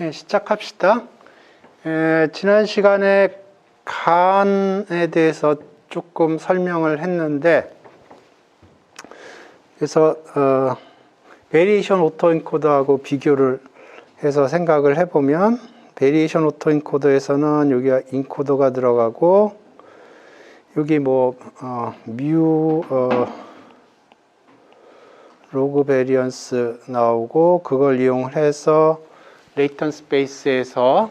시작합시다. 지난 시간에 간에 대해서 조금 설명을 했는데, 그래서 베리에이션 오토엔코더하고 비교를 해서 생각을 해보면, 베리에이션 오토엔코더에서는 여기가 인코더가 들어가고, 여기 로그 베리언스 나오고, 그걸 이용해서 레이턴 스페이스에서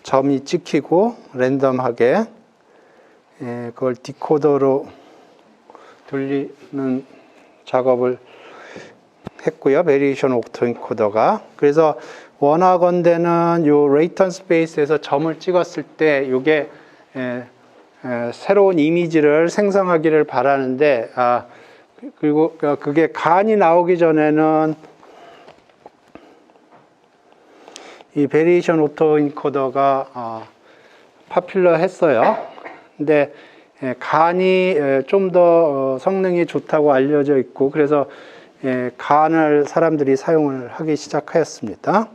점이 찍히고 랜덤하게 그걸 디코더로 돌리는 작업을 했고요. 베리에이션 오토엔코더가. 그래서 원하건대는 요 레이턴 스페이스에서 점을 찍었을 때 요게 새로운 이미지를 생성하기를 바라는데, 그리고 그게 간이 나오기 전에는 이 베리에이션 오토엔코더가 파퓰러 했어요. 근데 간이 좀 더 성능이 좋다고 알려져 있고, 그래서 간을 사람들이 사용을 하기 시작하였습니다.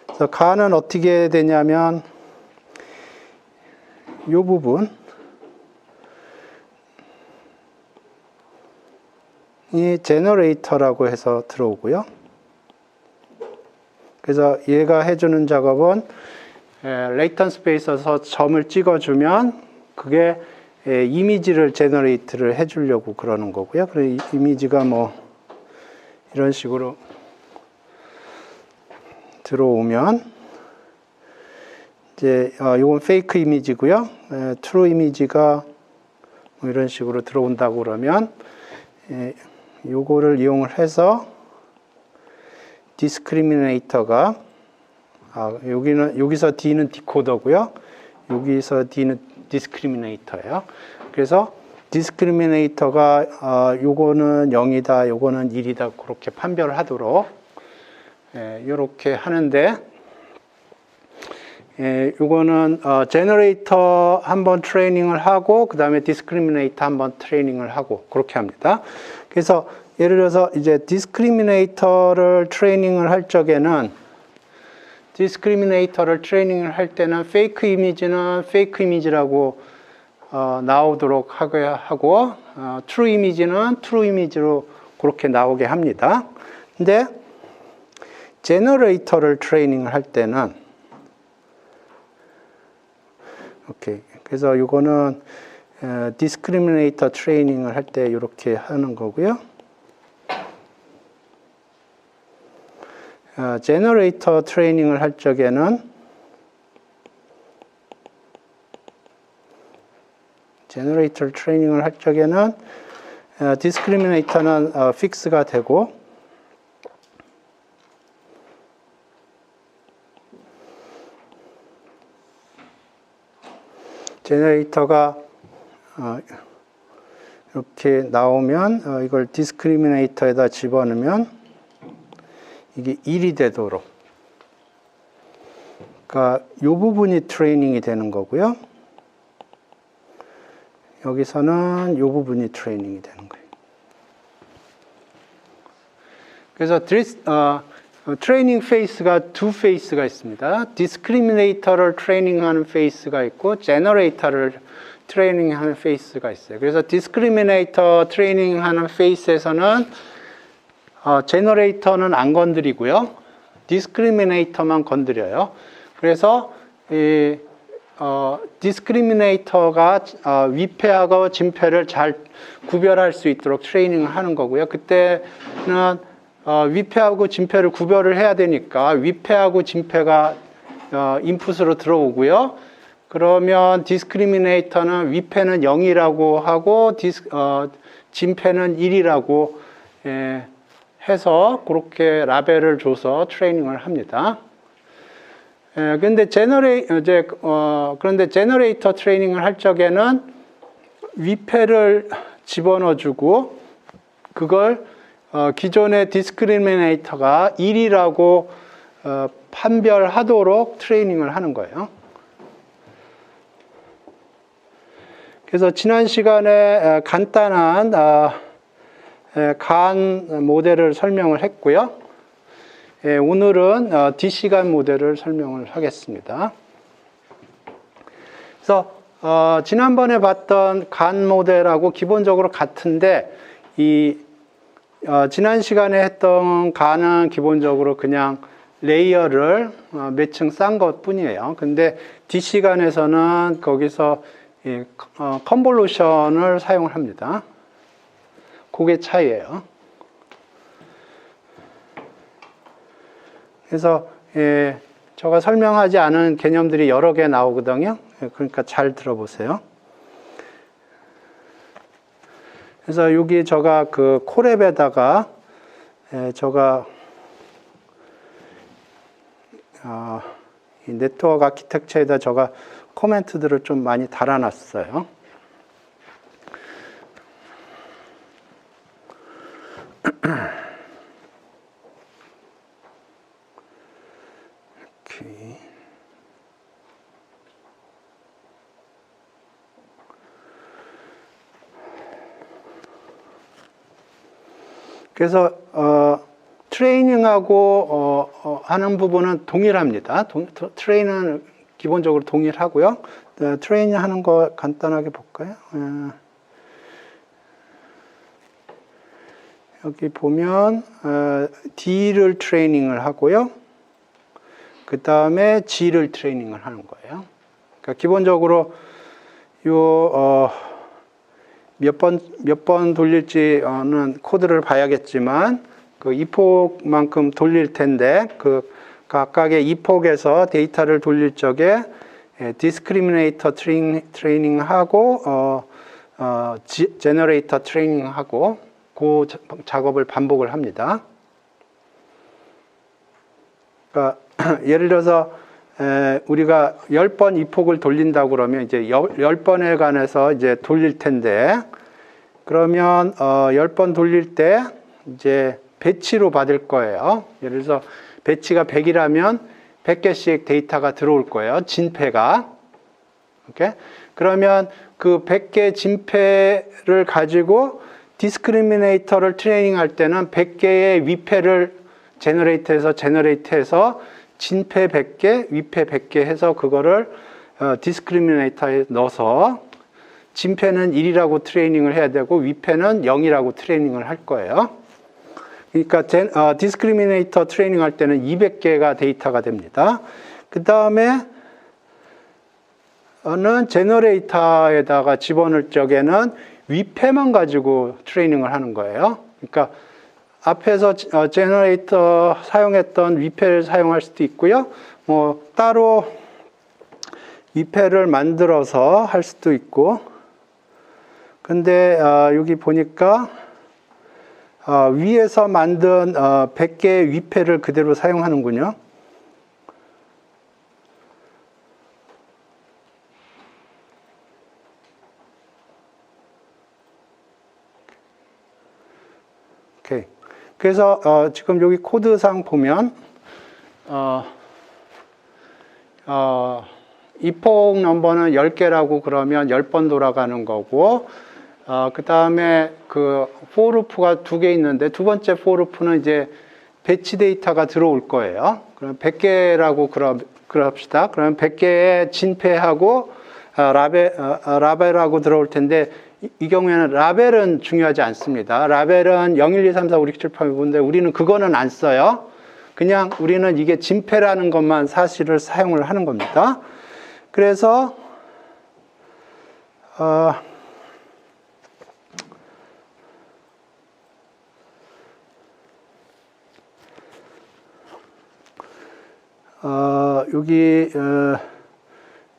그래서 간은 어떻게 되냐면 이 부분, 이 제너레이터라고 해서 들어오고요. 그래서 얘가 해주는 작업은 레이턴 스페이스에서 점을 찍어주면 그게 이미지를 제너레이트를 해주려고 그러는 거고요. 그래서 이미지가 이런 식으로 들어오면 이제 이건 페이크 이미지고요. 트루 이미지가 이런 식으로 들어온다고 그러면 요거를 이용을 해서 디스크리미네이터가 여기서 D는 디코더고요. 여기서 D는 디스크리미네이터예요. 그래서 디스크리미네이터가 요거는 0이다, 요거는 1이다 그렇게 판별을 하도록 이렇게 하는데, 요거는 제너레이터 한번 트레이닝을 하고 그 다음에 디스크리미네이터 한번 트레이닝을 하고 그렇게 합니다. 그래서 예를 들어서 이제 디스크리미네이터를 트레이닝을 할 적에는, 디스크리미네이터를 트레이닝을 할 때는 페이크 이미지는 페이크 이미지라고 나오도록 하고 트루 이미지는 트루 이미지로 그렇게 나오게 합니다. 근데 제너레이터를 트레이닝을 할 때는 그래서 이거는 디스크리미네이터 트레이닝을 할 때 이렇게 하는 거고요. 제너레이터 트레이닝을 할 적에는 디스크리미네이터는 픽스가 되고 제너레이터가 이렇게 나오면 이걸 디스크리미네이터에다 집어넣으면 이게 1이 되도록, 그러니까 이 부분이 트레이닝이 되는 거고요. 여기서는 이 부분이 트레이닝이 되는 거예요. 그래서 트레이닝 페이스가 두 페이스가 있습니다. 디스크리미네이터를 트레이닝하는 페이스가 있고 제너레이터를 트레이닝하는 페이스가 있어요. 그래서 디스크리미네이터 트레이닝하는 페이스에서는 제너레이터는 안 건드리고요. 디스크리미네이터만 건드려요. 그래서 디스크리미네이터가 위패하고 진패를 잘 구별할 수 있도록 트레이닝을 하는 거고요. 그때는 위패하고 진패를 구별을 해야 되니까 위패하고 진패가 인풋으로 들어오고요. 그러면 디스크리미네이터는 위패는 0이라고 하고 진패는 1이라고 해서 그렇게 라벨을 줘서 트레이닝을 합니다. 그런데 제너레이터 트레이닝을 할 적에는 위패를 집어넣어주고 그걸 기존의 디스크리미네이터가 1이라고 판별하도록 트레이닝을 하는 거예요. 그래서 지난 시간에 간단한 간 모델을 설명을 했고요. 오늘은 DC간 모델을 설명을 하겠습니다. 그래서 지난번에 봤던 간 모델하고 기본적으로 같은데 지난 시간에 했던 간은 기본적으로 그냥 레이어를 몇 층 싼 것 뿐이에요. 근데 DC간에서는 거기서 컨볼루션을 사용을 합니다. 그게 차이예요. 그래서 제가 설명하지 않은 개념들이 여러 개 나오거든요. 그러니까 잘 들어보세요. 그래서 여기 제가 그 콜앱에다가 이 네트워크 아키텍처에다 제가 코멘트들을 좀 많이 달아놨어요. 이렇게. 그래서 트레이닝하고 하는 부분은 동일합니다. 트레이닝은 기본적으로 동일하고요. 트레이닝 하는 거 간단하게 볼까요? 여기 보면 D를 트레이닝을 하고요. 그 다음에 G를 트레이닝을 하는 거예요. 그러니까 기본적으로 몇 번 돌릴지는 코드를 봐야겠지만 그 이폭만큼 돌릴 텐데 그 각각의 이폭에서 데이터를 돌릴 적에 디스크리미네이터 트레이닝하고 제너레이터 트레이닝하고 그 작업을 반복을 합니다. 그러니까 예를 들어서 우리가 10번 이폭을 돌린다고 그러면 이제 10번에 관해서 이제 돌릴 텐데 그러면 10번 돌릴 때 이제 배치로 받을 거예요. 예를 들어서 배치가 100이라면 100개씩 데이터가 들어올 거예요. 진패가. 오케이? 그러면 그 100개 진패를 가지고 디스크리미네이터를 트레이닝할 때는 100개의 위패를 제너레이트해서 진패 100개, 위패 100개 해서 그거를 디스크리미네이터에 넣어서 진패는 1이라고 트레이닝을 해야 되고 위패는 0이라고 트레이닝을 할 거예요. 그러니까 디스크리미네이터 트레이닝 할 때는 200개가 데이터가 됩니다. 그 다음에 제너레이터에다가 집어넣을 적에는 위패만 가지고 트레이닝을 하는 거예요. 그러니까 앞에서 제너레이터 사용했던 위패를 사용할 수도 있고요. 뭐 따로 위패를 만들어서 할 수도 있고. 근데 여기 보니까 위에서 만든 100개의 위패를 그대로 사용하는군요. 오케이. 그래서 지금 여기 코드상 보면 이폭 넘버는 10개라고 그러면 10번 돌아가는 거고 그 다음에 그 for loop가 2개 있는데 두 번째 for loop는 이제 배치 데이터가 들어올 거예요. 그럼 100개라고 그럽시다. 그러면 100개의 진패하고 라벨하고 들어올 텐데 이 경우에는 라벨은 중요하지 않습니다. 라벨은 0, 1, 2, 3, 4, 5, 6, 7, 8, 9인데 우리는 그거는 안 써요. 그냥 우리는 이게 진패라는 것만 사실을 사용을 하는 겁니다. 그래서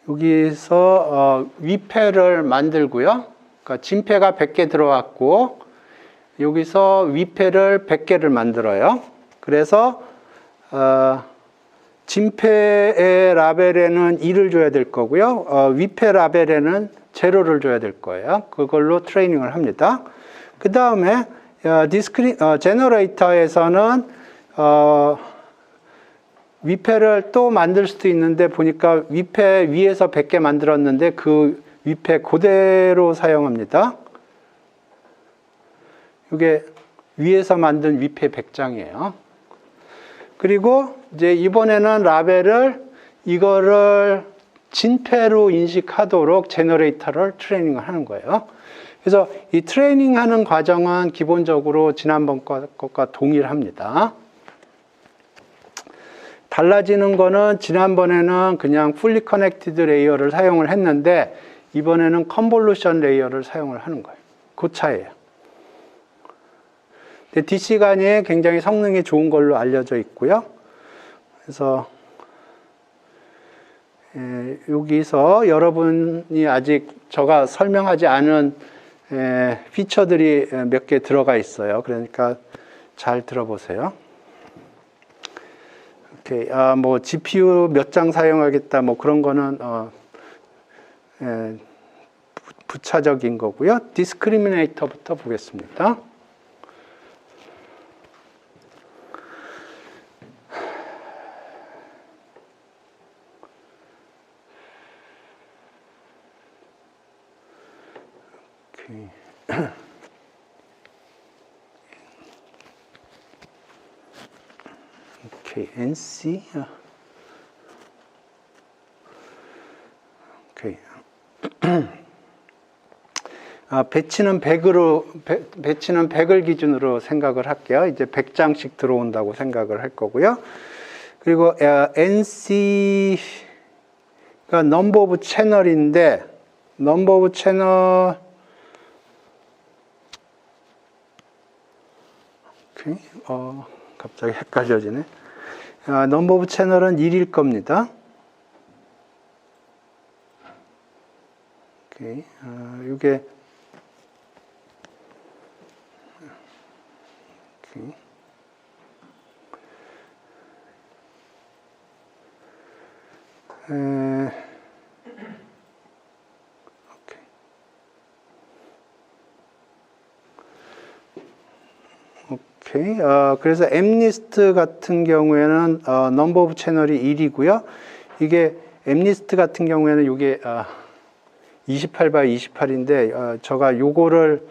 여기서 위패를 만들고요. 그러니까 진패가 100개 들어왔고 여기서 위패를 100개를 만들어요. 그래서 진패의 라벨에는 2를 줘야 될 거고요. 위패 라벨에는 0를 줘야 될 거예요. 그걸로 트레이닝을 합니다. 그 다음에 제너레이터에서는 위패를 또 만들 수도 있는데 보니까 위패 위에서 100개 만들었는데 그 위패 그대로 사용합니다. 이게 위에서 만든 위패 100장이에요. 그리고 이제 이번에는 라벨을 이거를 진폐로 인식하도록 제너레이터를 트레이닝을 하는 거예요. 그래서 이 트레이닝하는 과정은 기본적으로 지난번 것과 동일합니다. 달라지는 거는 지난번에는 그냥 풀리 커넥티드 레이어를 사용을 했는데 이번에는 컨볼루션 레이어를 사용을 하는 거예요. 그 차이예요. DC간이 굉장히 성능이 좋은 걸로 알려져 있고요. 그래서 여기서 여러분이 아직 제가 설명하지 않은 피처들이 몇 개 들어가 있어요. 그러니까 잘 들어보세요. 오케이. 뭐 GPU 몇 장 사용하겠다, 뭐 그런 거는 부차적인 거고요. 디스크리미네이터부터 보겠습니다. 오케이, NC. 오케이. 배치는 100을 기준으로 생각을 할게요. 이제 100장씩 들어온다고 생각을 할 거고요. 그리고 NC가 넘버 오브 채널인데, 넘버 오브 채널, 오케이. 갑자기 헷갈려지네. 넘버 오브 채널은 1일 겁니다. 오케이. 이게 오케이. 오케이. 그래서 엠리스트 같은 경우에는 넘버 오브 채널이 1이고요. 이게 엠리스트 같은 경우에는 이게 28x28인데 제가 요거를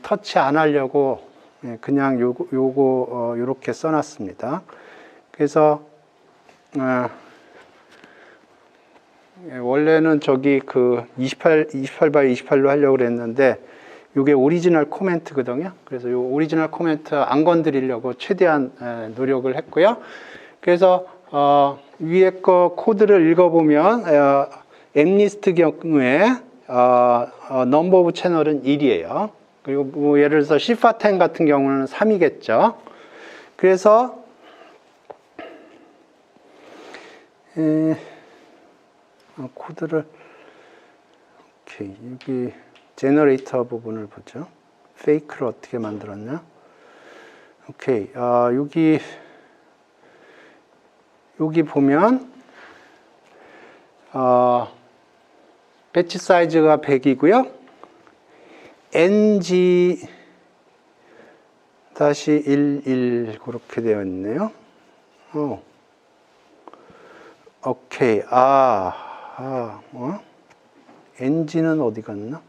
터치 안 하려고 그냥 요거 요렇게 써놨습니다. 그래서 원래는 저기 그 28x28로 하려고 그랬는데 이게 오리지널 코멘트거든요. 그래서 이 오리지널 코멘트 안 건드리려고 최대한 노력을 했고요. 그래서 위에 거 코드를 읽어보면 엠리스트 경우에 넘버 오브 채널은 1이에요. 그리고 뭐 예를 들어서 시파10 같은 경우는 3이겠죠. 그래서 코드를 오케이, 여기 제너레이터 부분을 보죠. 페이크를 어떻게 만들었냐? 오케이. 여기 보면 배치 사이즈가 100이고요. ng-11 그렇게 되어 있네요. 오케이. ng는 어디 갔나?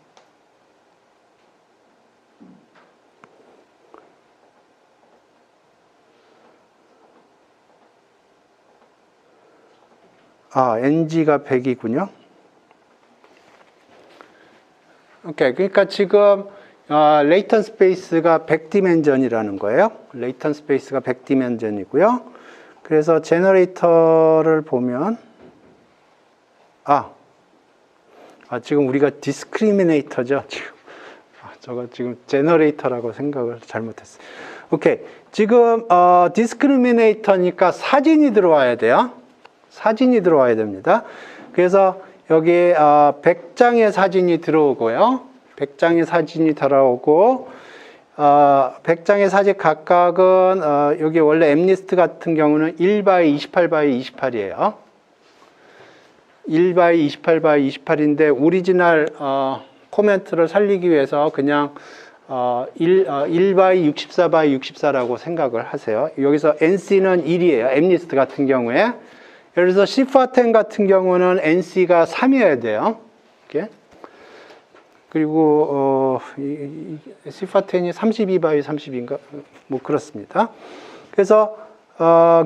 ng가 100이군요. 오케이. 그러니까 지금 레이턴 스페이스가 100디멘전이라는 거예요. 레이턴 스페이스가 100디멘전이고요. 그래서 제너레이터를 보면 지금 우리가 디스크리미네이터죠. 저거 지금 제너레이터라고 생각을 잘못했어요. 오케이. 지금 디스크리미네이터니까 사진이 들어와야 돼요. 사진이 들어와야 됩니다. 그래서 여기 100장의 사진이 들어오고요. 100장의 사진이 들어오고 100장의 사진 각각은 여기 원래 엠리스트 같은 경우는 1x28x28이에요. 1x28x28인데 오리지널 코멘트를 살리기 위해서 그냥 1x64x64라고 생각을 하세요. 여기서 NC는 1이에요. 엠리스트 같은 경우에. 예를 들어서 시파10 같은 경우는 NC가 3이어야 돼요. 이렇게. 그리고 시파10이 32x32인가 뭐 그렇습니다. 그래서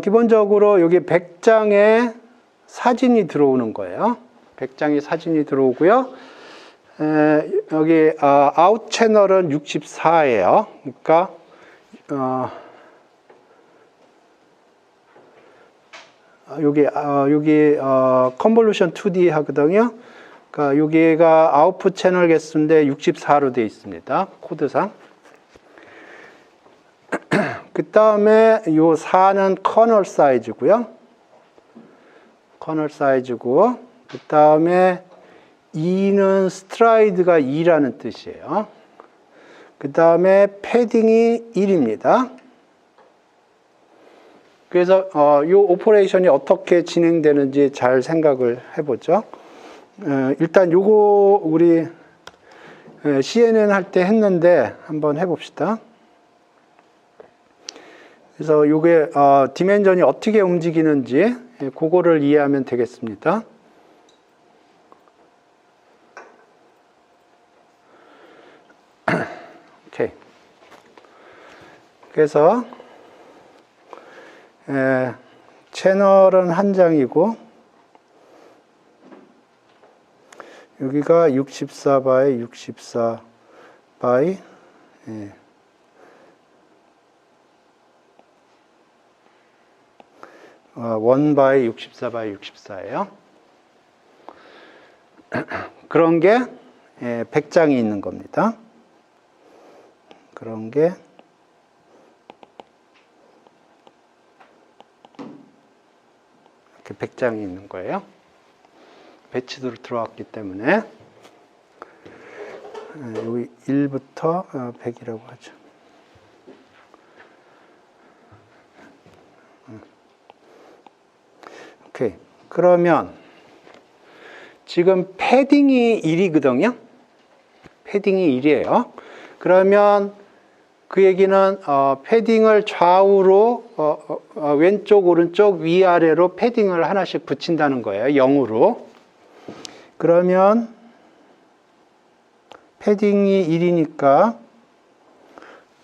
기본적으로 여기 100장의 사진이 들어오는 거예요. 100장의 사진이 들어오고요. 여기 아웃 채널은 64예요. 그러니까 여기 컨볼루션 2D 하거든요. 그러니까 여기가 아웃풋 채널 개수인데 64로 되어 있습니다. 코드상. 그 다음에 요 4는 커널 사이즈고요. 커널 사이즈고, 그 다음에 2는 스트라이드가 2라는 뜻이에요. 그 다음에 패딩이 1입니다. 그래서 이 오퍼레이션이 어떻게 진행되는지 잘 생각을 해보죠. 일단 요거 우리 CNN 할 때 했는데 한번 해봅시다. 그래서 요게 디멘전이 어떻게 움직이는지 그거를 이해하면 되겠습니다. 오케이. 그래서 채널은 한 장이고 여기가 64 바이 64 바이 1 바이 64 바이 64예요. 그런 게 100장이 있는 겁니다. 그런 게 이렇게 100장이 있는 거예요. 배치도 들어왔기 때문에 여기 1부터 100이라고 하죠. 오케이. 그러면 지금 패딩이 1이거든요. 패딩이 1이에요. 그러면 그 얘기는 패딩을 좌우로 왼쪽 오른쪽 위아래로 패딩을 하나씩 붙인다는 거예요. 0으로. 그러면 패딩이 1이니까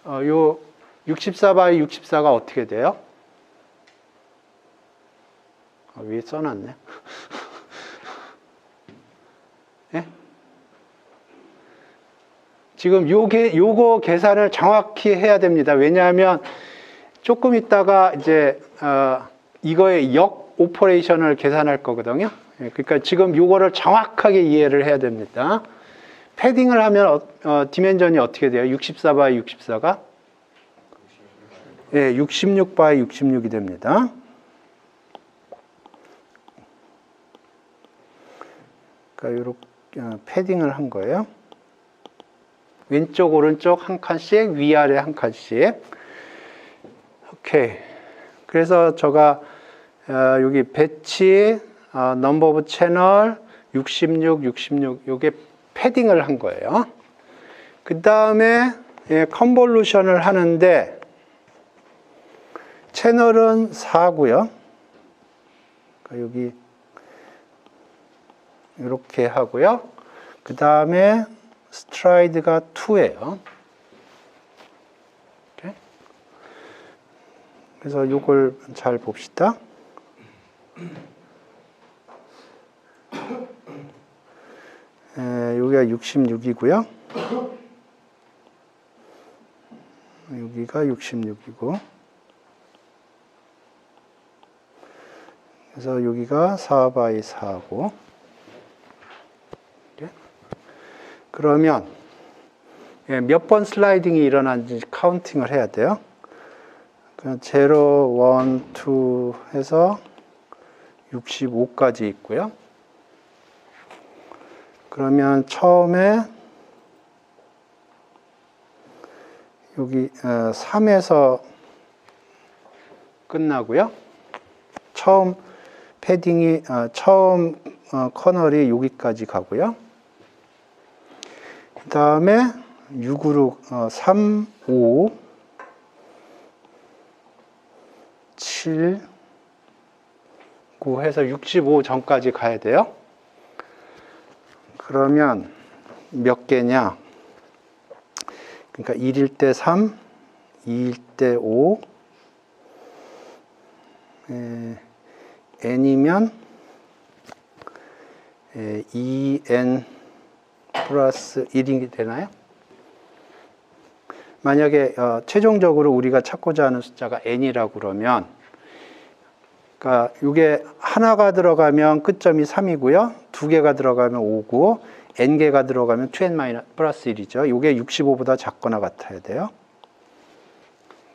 요 64 바이 64가 어떻게 돼요? 위에 써놨네. 네? 지금 요거 계산을 정확히 해야 됩니다. 왜냐하면 조금 있다가 이제 이거의 역 오퍼레이션을 계산할 거거든요. 그러니까 지금 요거를 정확하게 이해를 해야 됩니다. 패딩을 하면 디멘전이 어떻게 돼요? 64 바이 64가? 예, 66 바이 66이 됩니다. 그러니까 이렇게 패딩을 한 거예요. 왼쪽 오른쪽 한 칸씩, 위아래 한 칸씩. 오케이. 그래서 제가 여기 배치, 넘버 오브 채널 66, 66 요게 패딩을 한 거예요. 그 다음에 컨볼루션을 하는데 채널은 4고요. 그러니까 여기 이렇게 하고요. 그 다음에 스트라이드가 2예요. 그래서 이걸 잘 봅시다. 여기가 66이고요. 여기가 66이고. 그래서 여기가 4 바이 4고. 그러면 몇 번 슬라이딩이 일어난지 카운팅을 해야 돼요. 0, 1, 2 해서 65까지 있고요. 그러면 처음에 여기 3에서 끝나고요. 처음 패딩이 처음 커널이 여기까지 가고요. 그 다음에 6으로 3, 5, 7, 9 해서 65 전까지 가야 돼요. 그러면 몇 개냐? 그러니까 1일 때 3, 2일 때 5, n이면 2n 플러스 1이 되나요? 만약에 최종적으로 우리가 찾고자 하는 숫자가 n이라고 그러면, 그러니까 이게 하나가 들어가면 끝점이 3이고요. 두 개가 들어가면 5고, n개가 들어가면 2n 플러스 1이죠. 이게 65보다 작거나 같아야 돼요.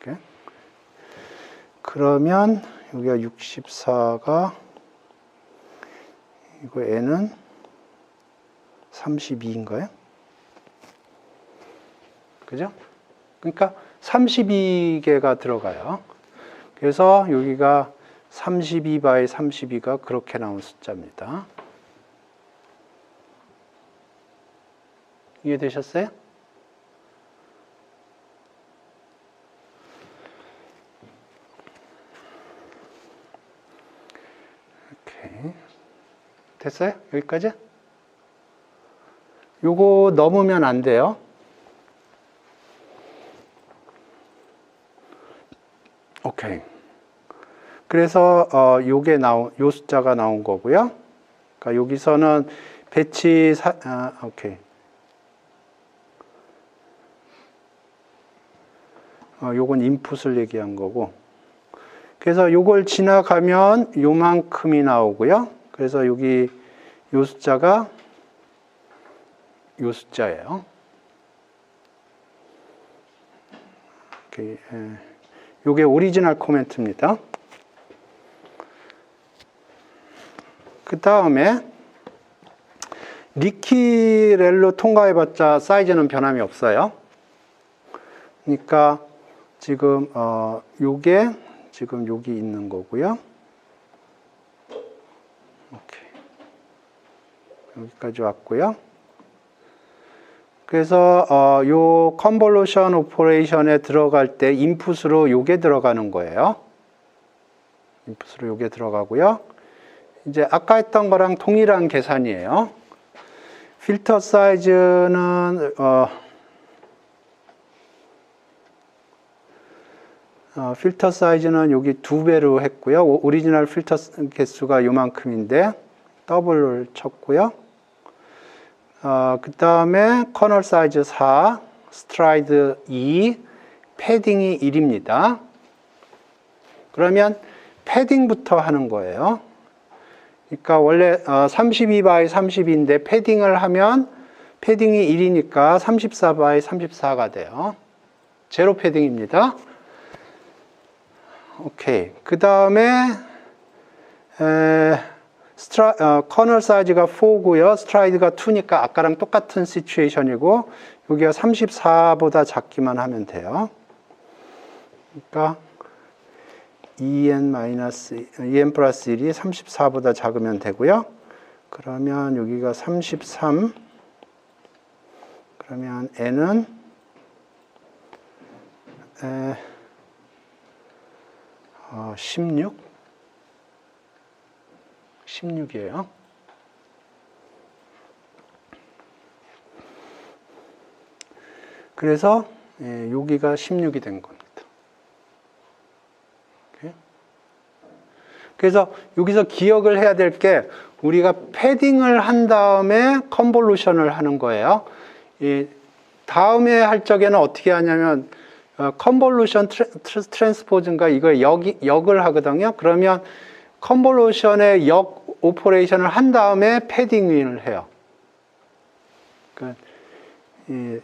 이렇게. 그러면 여기가 64가, 이거 n은 32인가요? 그죠? 그러니까 32개가 들어가요. 그래서 여기가 32 by 32가 그렇게 나온 숫자입니다. 이해되셨어요? 오케이. 됐어요? 여기까지? 요거 넘으면 안 돼요. 오케이. 그래서 요게 요 숫자가 나온 거고요. 그러니까 여기서는 배치 오케이. 요건 인풋을 얘기한 거고. 그래서 요걸 지나가면 요만큼이 나오고요. 그래서 여기 요 숫자가 요 숫자예요. 오케이. 요게 오리지널 코멘트입니다. 그 다음에 리키렐로 통과해봤자 사이즈는 변함이 없어요. 그러니까 지금 요게 지금 여기 있는 거고요. 오케이. 여기까지 왔고요. 그래서 요 컨볼루션 오퍼레이션에 들어갈 때 인풋으로 요게 들어가는 거예요. 인풋으로 요게 들어가고요. 이제 아까 했던 거랑 동일한 계산이에요. 필터 사이즈는 필터 사이즈는 여기 2배로 했고요. 오리지널 필터 개수가 요만큼인데 더블을 쳤고요. 그 다음에 커널 사이즈 4, 스트라이드 2, 패딩이 1입니다. 그러면 패딩부터 하는 거예요. 그러니까 원래 32 by 32인데 패딩을 하면 패딩이 1이니까 34 by 34가 돼요. 제로 패딩입니다. 오케이. 그 다음에 커널 사이즈가 4고요. 스트라이드가 2니까 아까랑 똑같은 시츄에이션이고 여기가 34보다 작기만 하면 돼요. 그러니까 EN 플러스 1이 34보다 작으면 되고요. 그러면 여기가 33. 그러면 N은 16? 16이에요. 그래서 여기가 16이 된 겁니다. 그래서 여기서 기억을 해야 될 게 우리가 패딩을 한 다음에 컨볼루션을 하는 거예요. 다음에 할 적에는 어떻게 하냐면 컨볼루션 트랜스포즈인가 이걸 역을 하거든요. 그러면 컨볼루션의 역 오퍼레이션을 한 다음에 패딩을 해요. 그러니까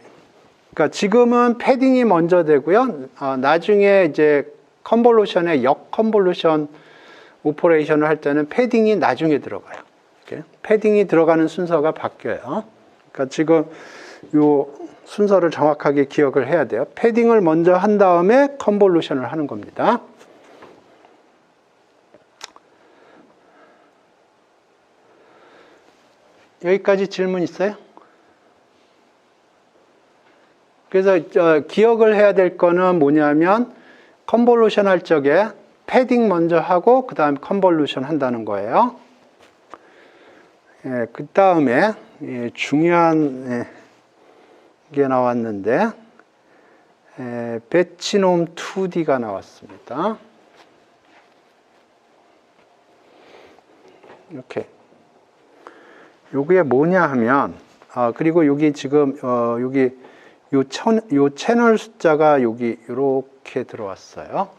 지금은 패딩이 먼저 되고요. 나중에 이제 컨볼루션의 역 컨볼루션 오퍼레이션을 할 때는 패딩이 나중에 들어가요. 이렇게. 패딩이 들어가는 순서가 바뀌어요. 그러니까 지금 이 순서를 정확하게 기억을 해야 돼요. 패딩을 먼저 한 다음에 컨볼루션을 하는 겁니다. 여기까지 질문 있어요? 그래서 기억을 해야 될 거는 뭐냐면 컨볼루션 할 적에 패딩 먼저 하고 그 다음에 컨볼루션 한다는 거예요. 그 다음에 중요한 게 나왔는데 배치놈 2D가 나왔습니다. 이렇게. 요게 뭐냐 하면, 그리고 여기 지금, 여기, 요 채널 숫자가 여기 이렇게 들어왔어요.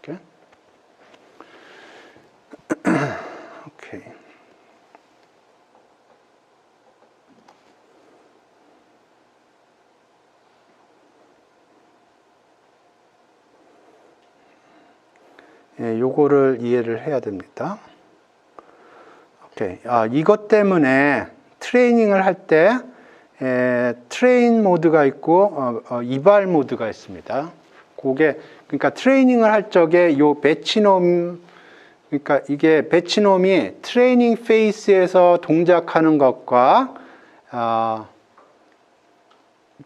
이렇게. 오케이. 예, 요거를 이해를 해야 됩니다. 오케이. 이것 때문에 트레이닝을 할 때 트레인 모드가 있고 이발 모드가 있습니다. 그게 그러니까 트레이닝을 할 적에 요 배치놈, 그러니까 이게 배치놈이 트레이닝 페이스에서 동작하는 것과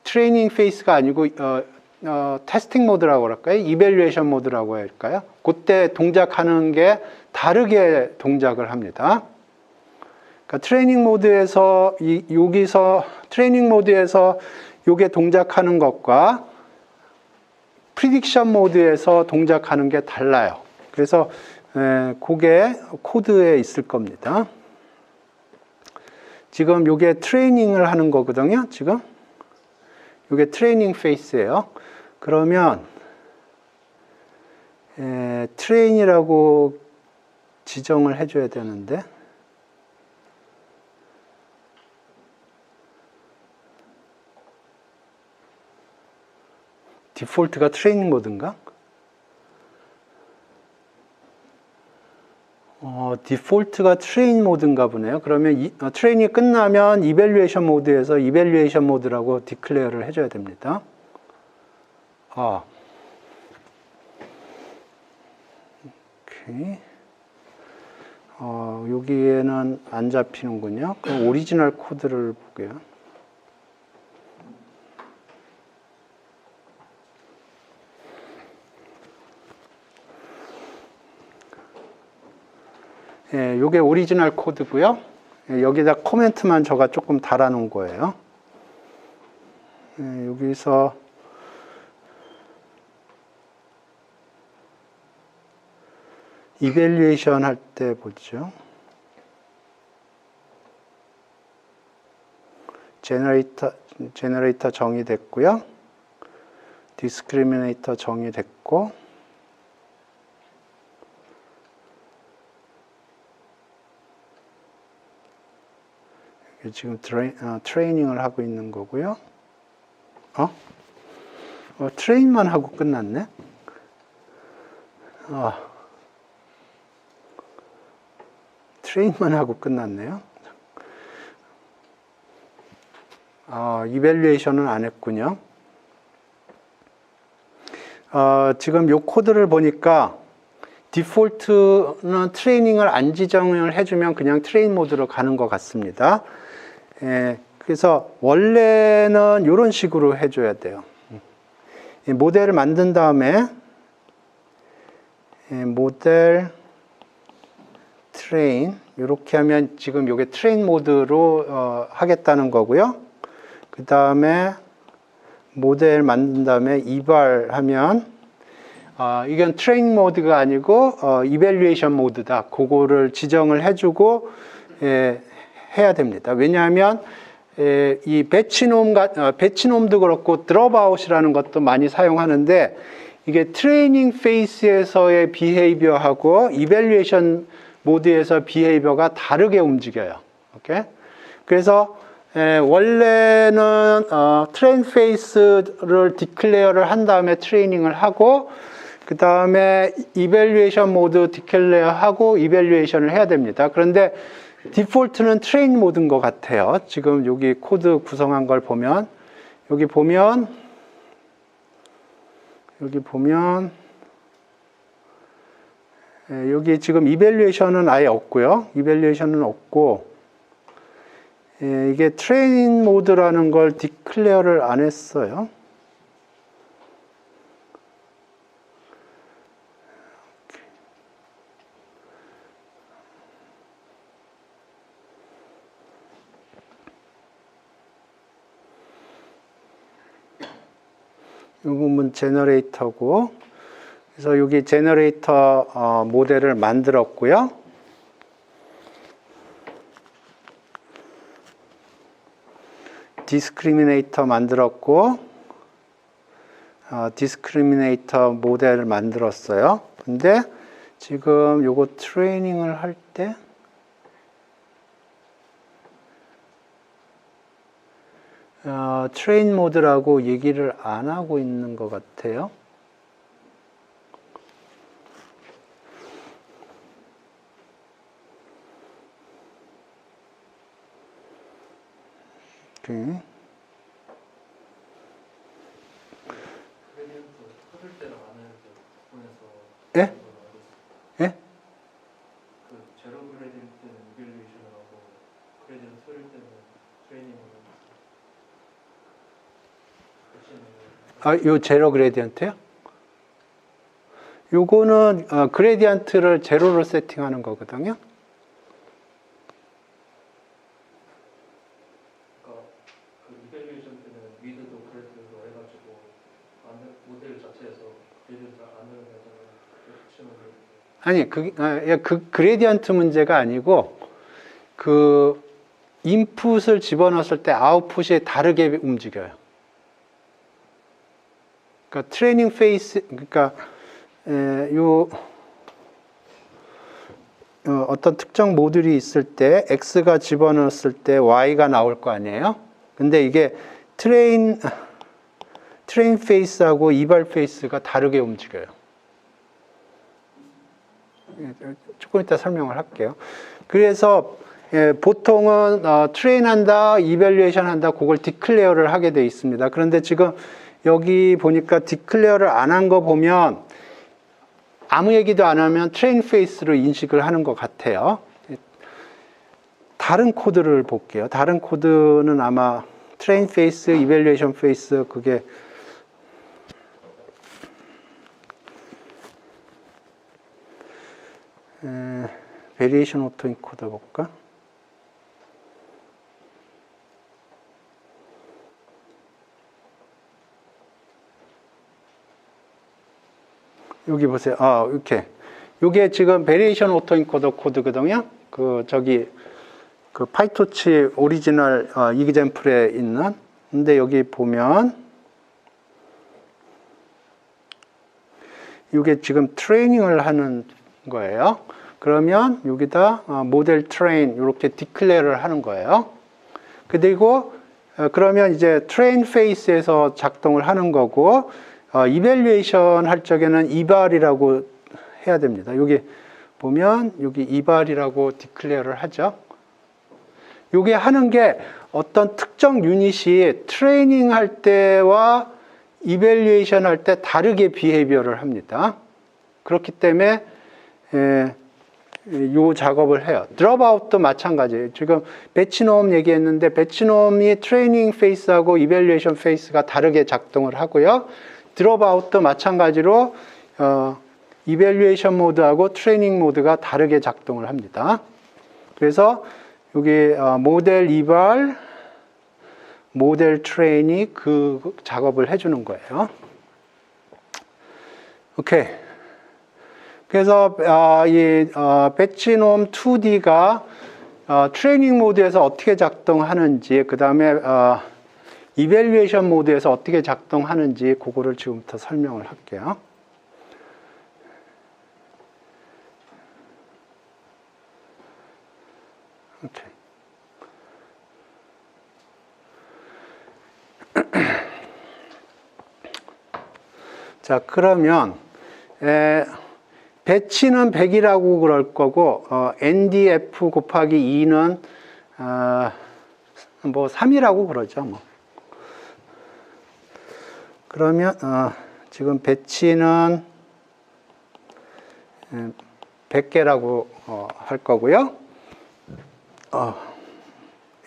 트레이닝 페이스가 아니고 테스팅 모드라고 할까요? 이밸류에이션 모드라고 할까요? 그때 동작하는 게 다르게 동작을 합니다. 그러니까 트레이닝 모드에서 여기서 트레이닝 모드에서 요게 동작하는 것과 프리딕션 모드에서 동작하는 게 달라요. 그래서 그게 코드에 있을 겁니다. 지금 요게 트레이닝을 하는 거거든요. 지금 요게 트레이닝 페이스예요. 그러면 트레인이라고 지정을 해줘야 되는데 디폴트가 트레이닝 모드인가? 디폴트가 트레인 모드인가 보네요. 그러면 트레인이 끝나면 이밸류에이션 모드에서 이밸류에이션 모드라고 디클레어를 해줘야 됩니다. 오케이. 여기에는 안 잡히는군요. 그럼 오리지널 코드를 볼게요. 예, 요게 오리지널 코드고요. 예, 여기다 코멘트만 제가 조금 달아놓은 거예요. 예, 여기서 이밸류에이션 할 때 보죠. 제너레이터 정의됐고요. 디스크리미네이터 정의됐고, 지금 트레이닝을 하고 있는 거고요. 트레인만 하고 끝났네. 트레인만 하고 끝났네요. 이밸류에이션은 안 했군요. 지금 요 코드를 보니까 디폴트는 트레이닝을 안 지정을 해주면 그냥 트레인 모드로 가는 것 같습니다. 그래서 원래는 이런 식으로 해줘야 돼요. 모델을 만든 다음에 모델 트레인 이렇게 하면 지금 이게 트레인 모드로 하겠다는 거고요. 그 다음에 모델 만든 다음에 이발하면 이건 트레인 모드가 아니고 이밸류에이션 모드다. 그거를 지정을 해주고 해야 됩니다. 왜냐하면 이 배치놈도 그렇고 드롭아웃이라는 것도 많이 사용하는데 이게 트레이닝 페이스에서의 비헤이비어하고 이밸류에이션 모드에서 비헤이비어가 다르게 움직여요. 오케이? 그래서 원래는 트레인 페이스를 디클레어를 한 다음에 트레이닝을 하고 그 다음에 이밸류에이션 모드 디클레어 하고 이밸류에이션을 해야 됩니다. 그런데 디폴트는 트레인 모드인 것 같아요. 지금 여기 코드 구성한 걸 보면 여기 보면 여기 지금 이밸류에이션은 아예 없고요. 이밸류에이션은 없고 이게 트레인 모드라는 걸 디클레어를 안 했어요. 이 부분 제너레이터고 그래서 여기 제너레이터 모델을 만들었고요. 디스크리미네이터 만들었고, 디스크리미네이터 모델을 만들었어요. 근데 지금 요거 트레이닝을 할 때 트레인 모드라고 얘기를 안 하고 있는 것 같아요. 오케이. 예? 예? 그 제로 그레디언트 때는 이밸류에이션을 하고 그레디언트 소릴 때는 트레이닝을 요 제로 그레디언트요? 요거는 그레디언트를 제로로 세팅하는 거거든요. 그러니까 그 이밸류에이션 때는 위드도 그레디언트로 해가지고 모델 자체에서 그레디언트 안 넣으면 아니, 그 그레디언트 문제가 아니고, 그 인풋을 집어넣었을 때 아웃풋이 다르게 움직여요. 그러니까 트레이닝 페이스, 그러니까 어떤 특정 모듈이 있을 때 X가 집어넣었을 때 Y가 나올 거 아니에요? 근데 이게 트레인 페이스하고 이발 페이스가 다르게 움직여요. 조금 이따 설명을 할게요. 그래서 보통은 트레인 한다, 이밸류에이션 한다, 그걸 디클레어를 하게 돼 있습니다. 그런데 지금 여기 보니까 디클레어를 안 한 거 보면 아무 얘기도 안 하면 트레인 페이스로 인식을 하는 것 같아요. 다른 코드를 볼게요. 다른 코드는 아마 트레인 페이스, 이밸류에이션 페이스, 그게 베리에이션 오토 인코더 볼까? 여기 보세요. 이렇게. 요게 지금 베리에이션 오토 인코더 코드거든요. 그 파이토치 오리지널 이그젬플에 있는. 근데 여기 보면 이게 지금 트레이닝을 하는 거예요. 그러면 여기다 모델 트레인 이렇게 디클레어를 하는 거예요. 그리고 그러면 이제 트레인 페이스에서 작동을 하는 거고, 이밸류에이션 할 적에는 이발이라고 해야 됩니다. 여기 보면 여기 이발이라고 디클레어를 하죠. 요게 하는 게 어떤 특정 유닛이 트레이닝 할 때와 이밸류에이션 할 때 다르게 비헤이비어를 합니다. 그렇기 때문에 요 작업을 해요. 드롭아웃도 마찬가지예요. 지금 배치놈 얘기했는데 배치놈이 트레이닝 페이스하고 이밸류에이션 페이스가 다르게 작동을 하고요. 드롭아웃도 마찬가지로 이밸류에이션 모드하고 트레이닝 모드가 다르게 작동을 합니다. 그래서 여기 모델 이발, 모델 트레인이 그 작업을 해주는 거예요. 오케이. 그래서 이 배치놈 2D가 트레이닝 모드에서 어떻게 작동하는지, 그 다음에 이밸류에이션 모드에서 어떻게 작동하는지 그거를 지금부터 설명을 할게요. 오케이. 자, 그러면 배치는 100이라고 그럴 거고, NDF 곱하기 2는 뭐 3이라고 그러죠. 뭐. 그러면 지금 배치는 100개라고 할 거고요.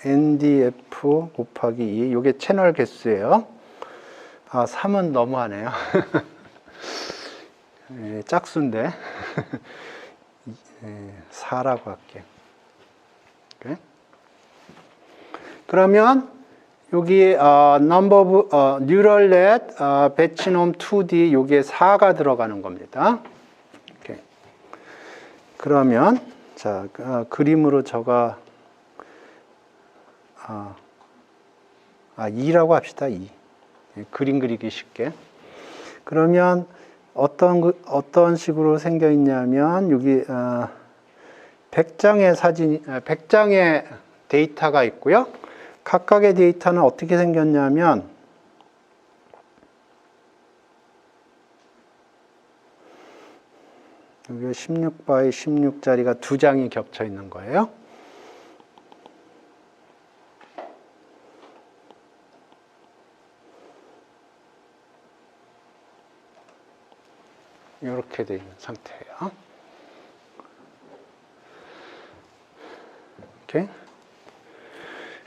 NDF 곱하기 2, 이게 채널 개수예요. 3은 너무하네요. 짝수인데 4라고 할게요. 그러면 여기 number of neural net 배치놈 2D 여기에 4가 들어가는 겁니다. 이렇게. 그러면 자 그림으로 저가 2라고 합시다. 2. 그림 그리기 쉽게. 그러면 어떤 식으로 생겨 있냐면 여기 100장의 사진, 100장의 데이터가 있고요. 각각의 데이터는 어떻게 생겼냐면 여기 16x 16짜리가 2장이 겹쳐 있는 거예요. 이렇게 되어 있는 상태예요. 오케이.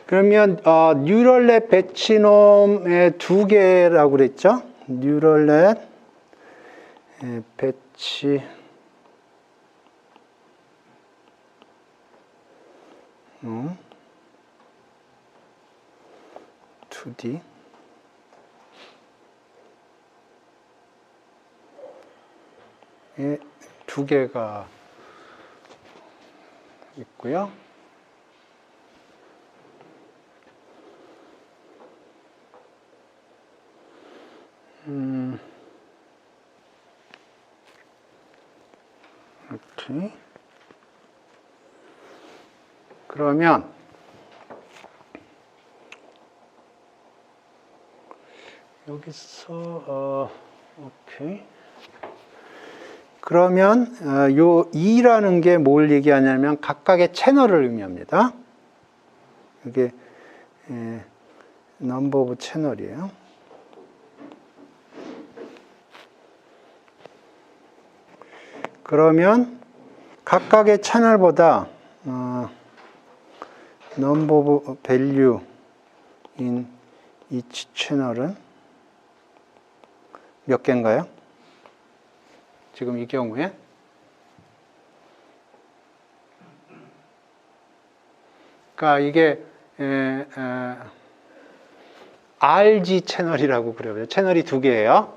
그러면 뉴럴넷 배치놈의 2개라고 그랬죠? 뉴럴넷 배치 2D 에 2개가 있고요. 이렇게. 그러면 여기서 오케이. 그러면 요 2라는 게 뭘 얘기하냐면 각각의 채널을 의미합니다. 이게 넘버 오브 채널이에요. 그러면 각각의 채널보다 넘버 오브 밸류 인 each 채널은 몇 개인가요? 지금 이 경우에 그러니까 이게 RG 채널이라고 그래요. 채널이 2개예요.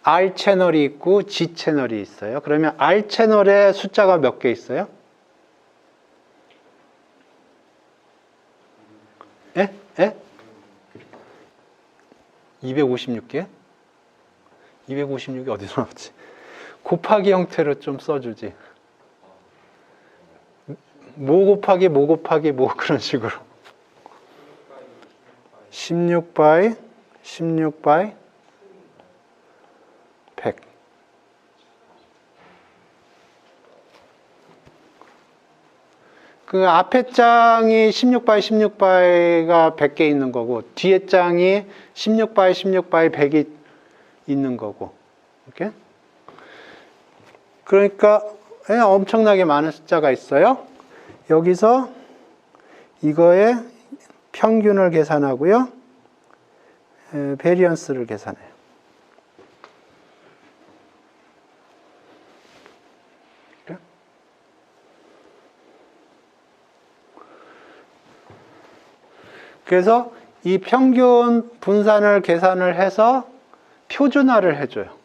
R 채널이 있고 G 채널이 있어요. 그러면 R 채널에 숫자가 몇 개 있어요? 예? 예? 256개? 256이 어디서 나왔지? 곱하기 형태로 좀 써주지. 뭐 곱하기 뭐 곱하기 뭐 그런 식으로. 16 by 16 by 100. 그 앞에 짱이 16 by 16 by가 100개 있는 거고 뒤에 짱이 16 by 16 by 100이 있는 거고. 이렇게? 그러니까 엄청나게 많은 숫자가 있어요. 여기서 이거의 평균을 계산하고요. 베리언스를 계산해요. 그래서 이 평균 분산을 계산을 해서 표준화를 해줘요.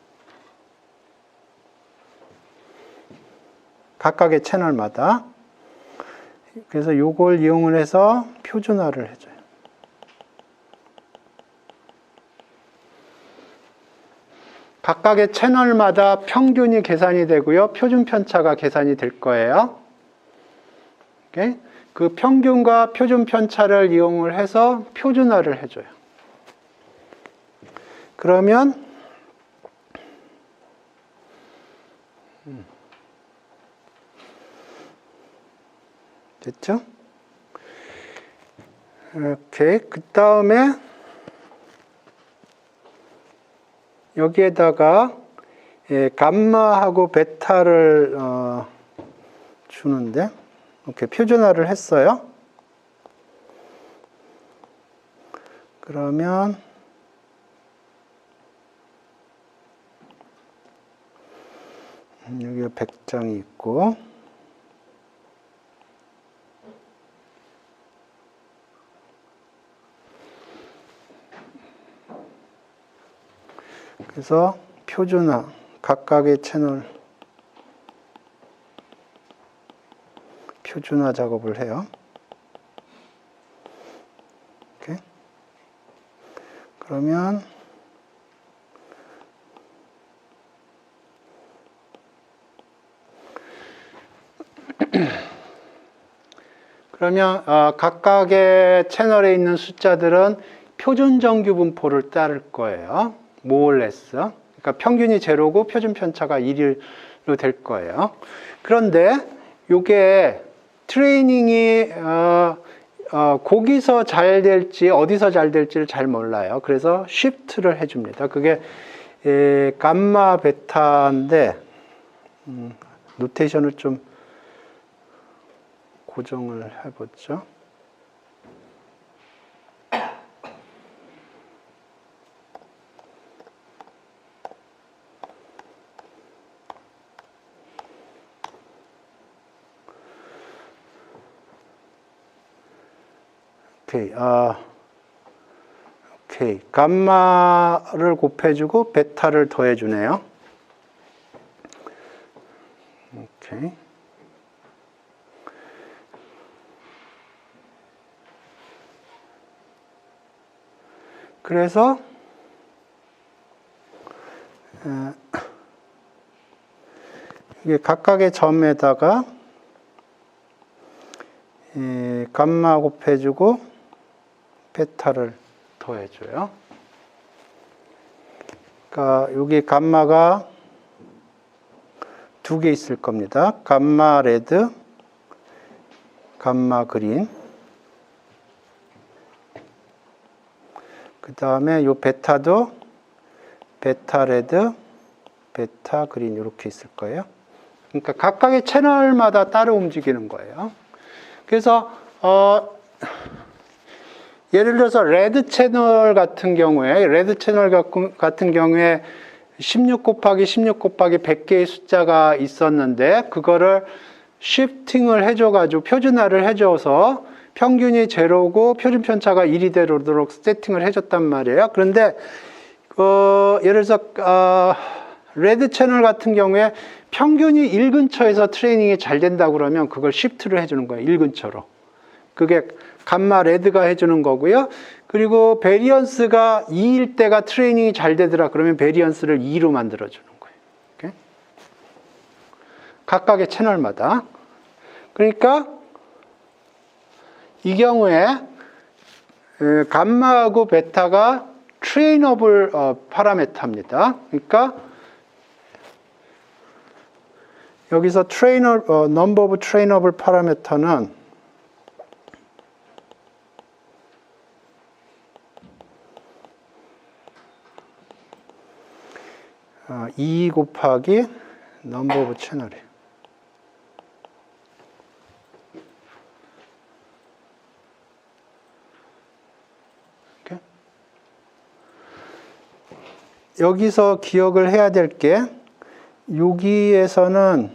각각의 채널마다. 그래서 요걸 이용을 해서 표준화를 해줘요. 각각의 채널마다 평균이 계산이 되고요. 표준 편차가 계산이 될 거예요. 오케이? 그 평균과 표준 편차를 이용을 해서 표준화를 해줘요. 그러면 됐죠? 이렇게 그 다음에 여기에다가 감마하고 베타를 주는데 이렇게 표준화를 했어요. 그러면 여기 100장이 있고 그래서 표준화, 각각의 채널 표준화 작업을 해요. 이렇게. 그러면 각각의 채널에 있는 숫자들은 표준 정규 분포를 따를 거예요. more or less. 그러니까 평균이 제로고 표준 편차가 1로 될 거예요. 그런데 이게 트레이닝이 거기서 잘 될지 어디서 잘 될지를 잘 몰라요. 그래서 shift를 해줍니다. 그게 감마 베타인데 노테이션을 좀 고정을 해보죠. 오케이, 오케이. 감마를 곱해주고 베타를 더해주네요. 오케이. 그래서 이게 각각의 점에다가 감마 곱해주고 베타를 더해줘요. 그러니까 여기 감마가 두 개 있을 겁니다. 감마 레드, 감마 그린. 그 다음에 요 베타도 베타 레드, 베타 그린 이렇게 있을 거예요. 그러니까 각각의 채널마다 따로 움직이는 거예요. 그래서 예를 들어서 레드 채널 같은 경우에 16 곱하기 16 곱하기 100개의 숫자가 있었는데 그거를 시프팅을 해줘가지고 표준화를 해줘서 평균이 제로고 표준 편차가 1이 되도록 세팅을 해줬단 말이에요. 그런데 예를 들어서 레드 채널 같은 경우에 평균이 1 근처에서 트레이닝이 잘 된다고 그러면 그걸 시프트를 해주는 거예요. 1 근처로. 그게 감마 레드가 해주는 거고요. 그리고 베리언스가 2일 때가 트레이닝이 잘 되더라. 그러면 베리언스를 2로 만들어주는 거예요. 이렇게. 각각의 채널마다. 그러니까 이 경우에 감마하고 베타가 트레이너블 파라메터입니다. 그러니까 여기서 넘버 오브 트레이너블 파라메터는 2 곱하기 넘버 오브 채널이에요. 이렇게. 여기서 기억을 해야 될 게 여기에서는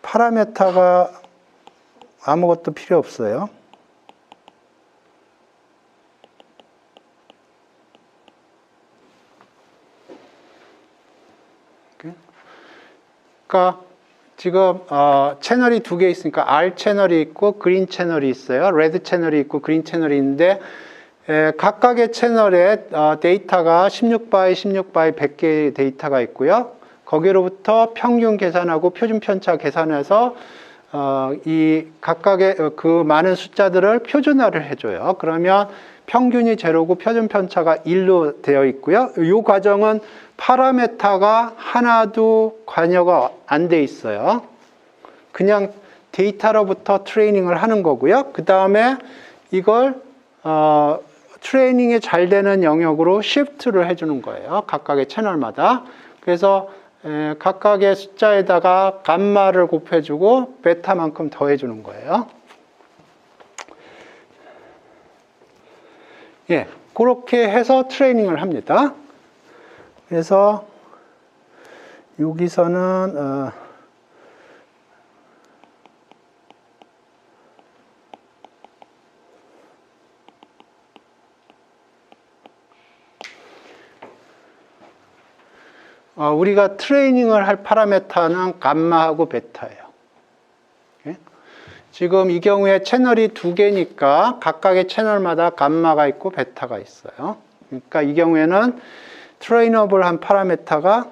파라메타가 아무것도 필요 없어요. 그러니까 지금 채널이 두 개 있으니까 R 채널이 있고 그린 채널이 있어요. 레드 채널이 있고 그린 채널이 있는데 각각의 채널에 데이터가 16바이 16바이 100개의 데이터가 있고요. 거기로부터 평균 계산하고 표준 편차 계산해서 이 각각의 그 많은 숫자들을 표준화를 해줘요. 그러면 평균이 제로고 표준 편차가 1로 되어 있고요. 이 과정은 파라메타가 하나도 관여가 안 돼 있어요. 그냥 데이터로부터 트레이닝을 하는 거고요. 그 다음에 이걸 트레이닝이 잘 되는 영역으로 시프트를 해주는 거예요. 각각의 채널마다. 그래서 각각의 숫자에다가 감마를 곱해주고 베타만큼 더해주는 거예요. 예, 그렇게 해서 트레이닝을 합니다. 그래서 여기서는 우리가 트레이닝을 할 파라메타는 감마하고 베타예요. 오케이? 지금 이 경우에 채널이 두 개니까 각각의 채널마다 감마가 있고 베타가 있어요. 그러니까 이 경우에는 트레이너블한 파라메타가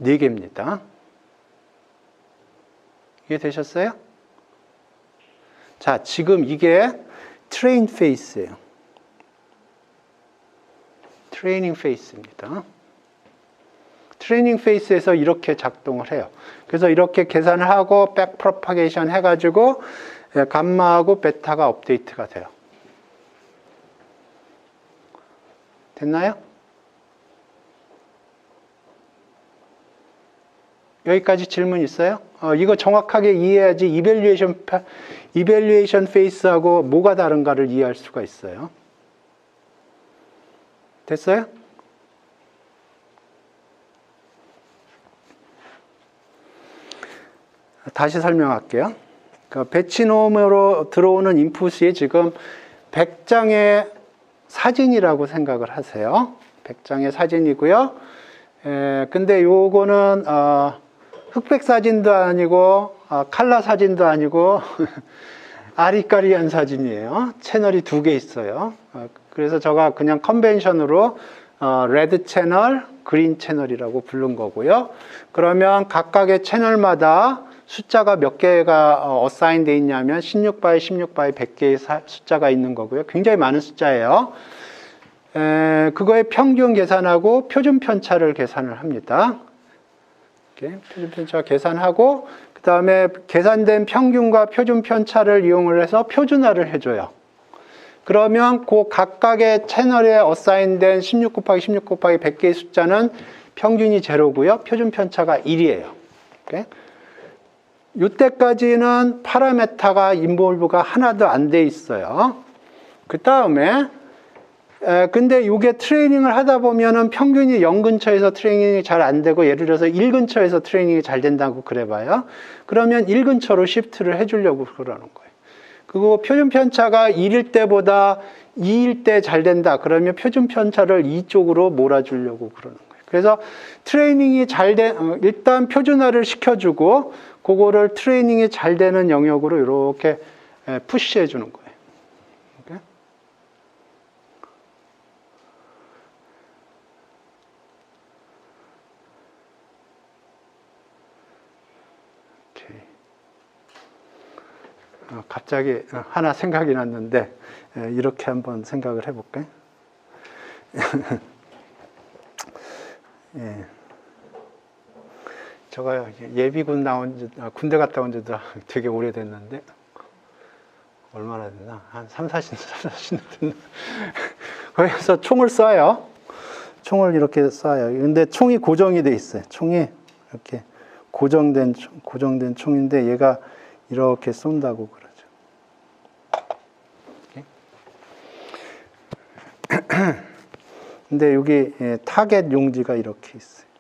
4개입니다. 이해되셨어요? 자, 지금 이게 트레인 페이스예요. 트레이닝 페이스입니다. 트레이닝 페이스에서 이렇게 작동을 해요. 그래서 이렇게 계산을 하고 백 프로파게이션 해가지고 감마하고 베타가 업데이트가 돼요. 됐나요? 여기까지 질문 있어요? 이거 정확하게 이해해야지 이밸류에이션 페이스하고 뭐가 다른가를 이해할 수가 있어요. 됐어요? 다시 설명할게요. 배치놈으로 들어오는 인풋이 지금 100장의 사진이라고 생각을 하세요. 100장의 사진이고요. 근데 요거는 흑백 사진도 아니고 칼라 사진도 아니고 아리까리한 사진이에요. 채널이 2개 있어요. 그래서 제가 그냥 컨벤션으로 레드 채널, 그린 채널이라고 부른 거고요. 그러면 각각의 채널마다 숫자가 몇 개가 어사인 돼 있냐면 16바이 16바이 100개의 숫자가 있는 거고요. 굉장히 많은 숫자예요. 그거의 평균 계산하고 표준 편차를 계산을 합니다. 이렇게 표준 편차 계산하고 그 다음에 계산된 평균과 표준 편차를 이용을 해서 표준화를 해줘요. 그러면 그 각각의 채널에 어사인된 16 곱하기 16 곱하기 100개의 숫자는 평균이 제로고요. 표준 편차가 1이에요. 오케이? 이때까지는 파라메타가 인볼브가 하나도 안 돼 있어요. 그 다음에 근데 이게 트레이닝을 하다 보면은 평균이 0 근처에서 트레이닝이 잘 안 되고 예를 들어서 1 근처에서 트레이닝이 잘 된다고 그래봐요. 그러면 1 근처로 시프트를 해주려고 그러는 거예요. 그리고 표준 편차가 1일 때보다 2일 때 잘 된다. 그러면 표준 편차를 2 쪽으로 몰아주려고 그러는 거예요. 그래서 트레이닝이 일단 표준화를 시켜주고 그거를 트레이닝이 잘 되는 영역으로 이렇게 푸시해 주는 거예요. 오케이? 오케이. 갑자기 하나 생각이 났는데 이렇게 한번 생각을 해볼까요? 예. 제가 예비군 군대 갔다 온 지도 되게 오래됐는데, 얼마나 됐나? 한 40년 됐나? 거기서 총을 쏴요. 총을 이렇게 쏴요. 근데 총이 고정이 돼 있어요. 총이 이렇게 고정된 총인데, 얘가 이렇게 쏜다고 그러죠. 근데 여기 타겟 용지가 이렇게 있어요.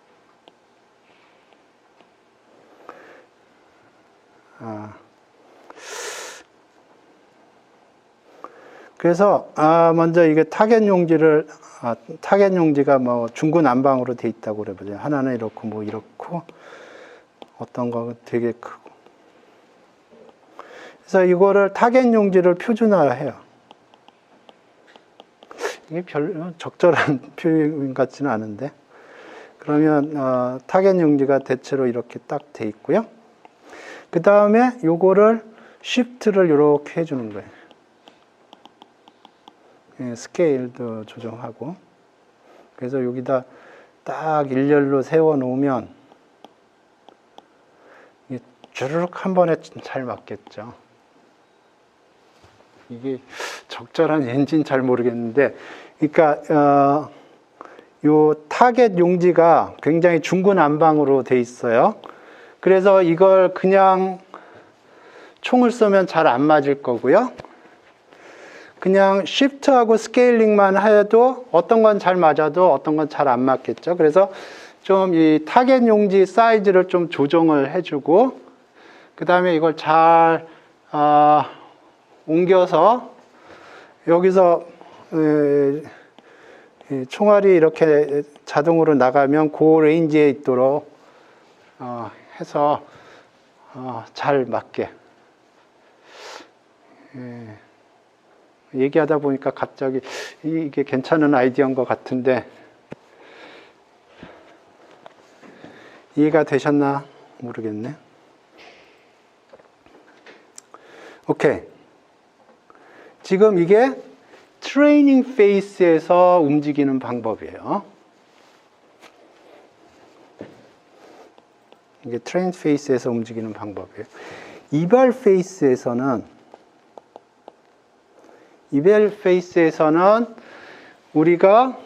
그래서 먼저 이게 타겟 용지가 뭐 중구난방으로 돼 있다고 그래보죠. 하나는 이렇고 뭐 이렇고 어떤 거 되게 크고. 그래서 이거를 타겟 용지를 표준화해요. 이게 별로 적절한 표현 같지는 않은데. 그러면 타겟 용지가 대체로 이렇게 딱 돼 있고요. 그 다음에 요거를 쉬프트를 이렇게 해주는 거예요. 스케일도 조정하고. 그래서 여기다 딱 일렬로 세워 놓으면 주르륵 한 번에 잘 맞겠죠. 이게 적절한 엔진 잘 모르겠는데, 그러니까 요 타겟 용지가 굉장히 중구난방으로 돼 있어요. 그래서 이걸 그냥 총을 쏘면 잘 안 맞을 거고요. 그냥 쉬프트하고 스케일링만 해도 어떤 건 잘 맞아도 어떤 건 잘 안 맞겠죠. 그래서 좀 이 타겟 용지 사이즈를 좀 조정을 해주고, 그 다음에 이걸 잘 옮겨서 여기서 이 총알이 이렇게 자동으로 나가면 그 레인지에 있도록 해서 잘 맞게. 얘기하다 보니까 갑자기 이게 괜찮은 아이디어인 것 같은데 이해가 되셨나 모르겠네. 오케이. 지금 이게 트레이닝 페이스에서 움직이는 방법이에요. 이게 트레이닝 페이스에서 움직이는 방법이에요. 이발 페이스에서는 우리가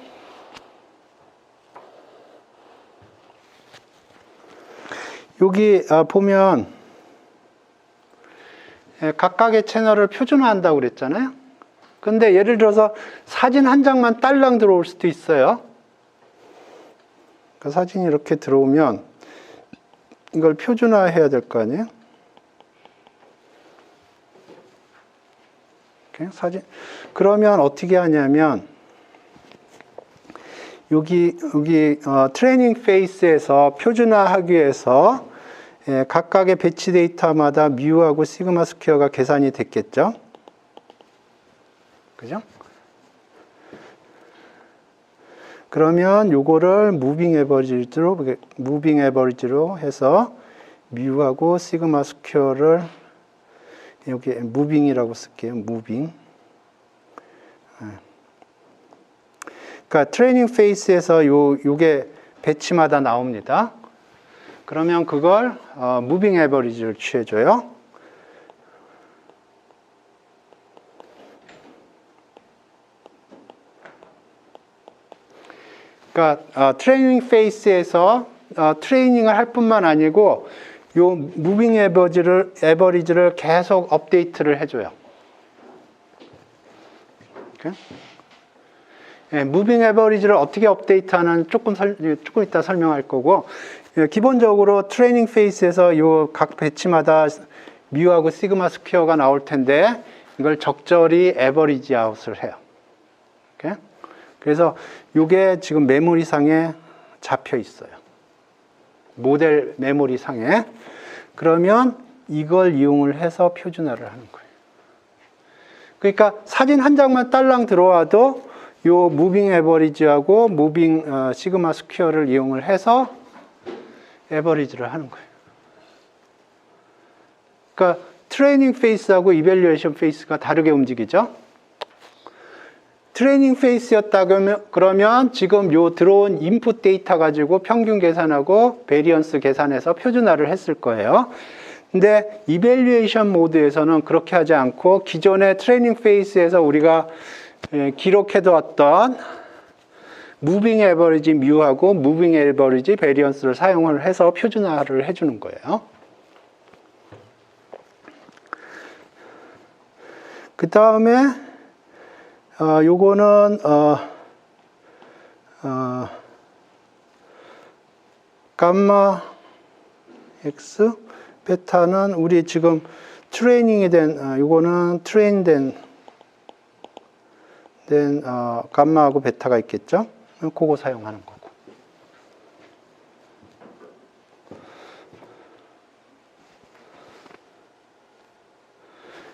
여기 보면 각각의 채널을 표준화한다고 그랬잖아요. 근데 예를 들어서 사진 한 장만 딸랑 들어올 수도 있어요. 그러니까 사진이 이렇게 들어오면 이걸 표준화해야 될 거 아니에요. 사진. 그러면 어떻게 하냐면 여기 트레이닝 페이스에서 표준화하기 위해서 각각의 배치 데이터마다 뮤하고 시그마 스퀘어가 계산이 됐겠죠. 그죠? 그러면 요거를 무빙 에버리지로 해서 뮤하고 시그마 스퀘어를 여기 무빙이라고 쓸게요. 무빙. 그러니까 트레이닝 페이스에서 요게 배치마다 나옵니다. 그러면 그걸 무빙 에버리지를 취해줘요. 그러니까 트레이닝 페이스에서 트레이닝을 할 뿐만 아니고 요 무빙 에버리지를 계속 업데이트를 해줘요. 무빙 에버리지를 어떻게 업데이트하는 조금 이따 설명할 거고, 기본적으로 트레이닝 페이스에서 요 각 배치마다 뮤하고 시그마 스퀘어가 나올 텐데 이걸 적절히 에버리지 아웃을 해요. 그래서 이게 지금 메모리상에 잡혀 있어요. 모델 메모리상에. 그러면 이걸 이용을 해서 표준화를 하는 거예요. 그러니까 사진 한 장만 딸랑 들어와도 요 무빙 에버리지하고 무빙 시그마 스퀘어를 이용을 해서 에버리지를 하는 거예요. 그러니까 트레이닝 페이스하고 이밸류에이션 페이스가 다르게 움직이죠. 트레이닝 페이스였다 그러면 지금 요 들어온 인풋 데이터 가지고 평균 계산하고 베리언스 계산해서 표준화를 했을 거예요. 근데 이밸류에이션 모드에서는 그렇게 하지 않고 기존의 트레이닝 페이스에서 우리가 기록해두었던 무빙 에버리지 뮤하고 무빙 에버리지 베리언스를 사용을 해서 표준화를 해주는 거예요. 그 다음에 요거는 감마 X 베타는 우리 지금 트레이닝이 된 요거는 트레인된 감마하고 베타가 있겠죠. 그거 사용하는 거고.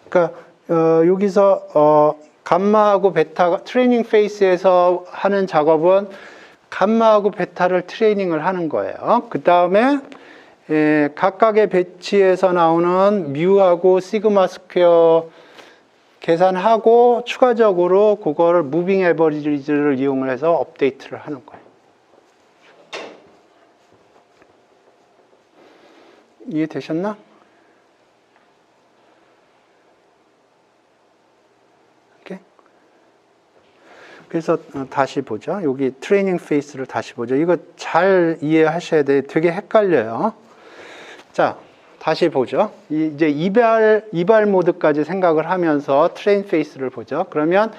그러니까 여기서 감마하고 베타 트레이닝 페이스에서 하는 작업은 감마하고 베타를 트레이닝을 하는 거예요. 그 다음에 각각의 배치에서 나오는 뮤하고 시그마 스퀘어 계산하고 추가적으로 그거를 무빙 에버리지를 이용을 해서 업데이트를 하는 거예요. 이해되셨나? 그래서 다시 보죠. 여기 트레이닝 페이스를 다시 보죠. 이거 잘 이해하셔야 돼요. 되게 헷갈려요. 자, 다시 보죠. 이제 이발 모드까지 생각을 하면서 트레인 페이스를 보죠. 그러면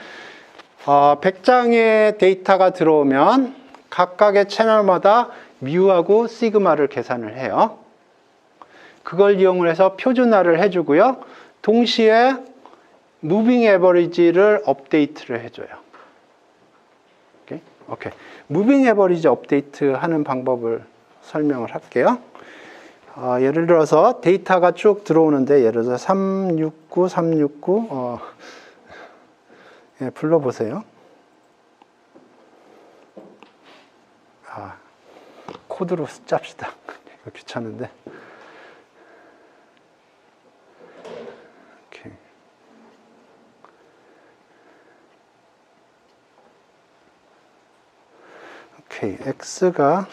100장의 데이터가 들어오면 각각의 채널마다 뮤하고 시그마를 계산을 해요. 그걸 이용을 해서 표준화를 해주고요. 동시에 무빙 에버리지를 업데이트를 해줘요. 오케이. 무빙 에버리지 업데이트 하는 방법을 설명을 할게요. 예를 들어서 데이터가 쭉 들어오는데, 예를 들어서 369, 369, 예, 불러보세요. 코드로 짭시다. 이거 귀찮은데. 오케이. 오케이. X가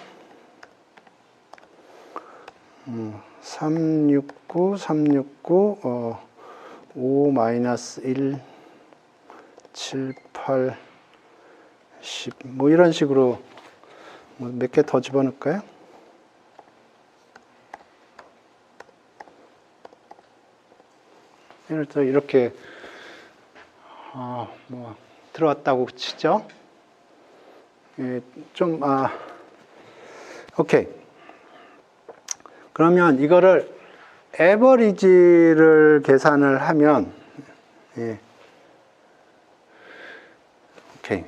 369, 369, 5 마이너스 1, 7, 8, 10, 뭐 이런 식으로 몇 개 더 집어넣을까요? 예를 들어 이렇게 뭐 들어왔다고 치죠. 예, 좀 오케이. 그러면 이거를 에버리지를 계산을 하면, 예. 오케이.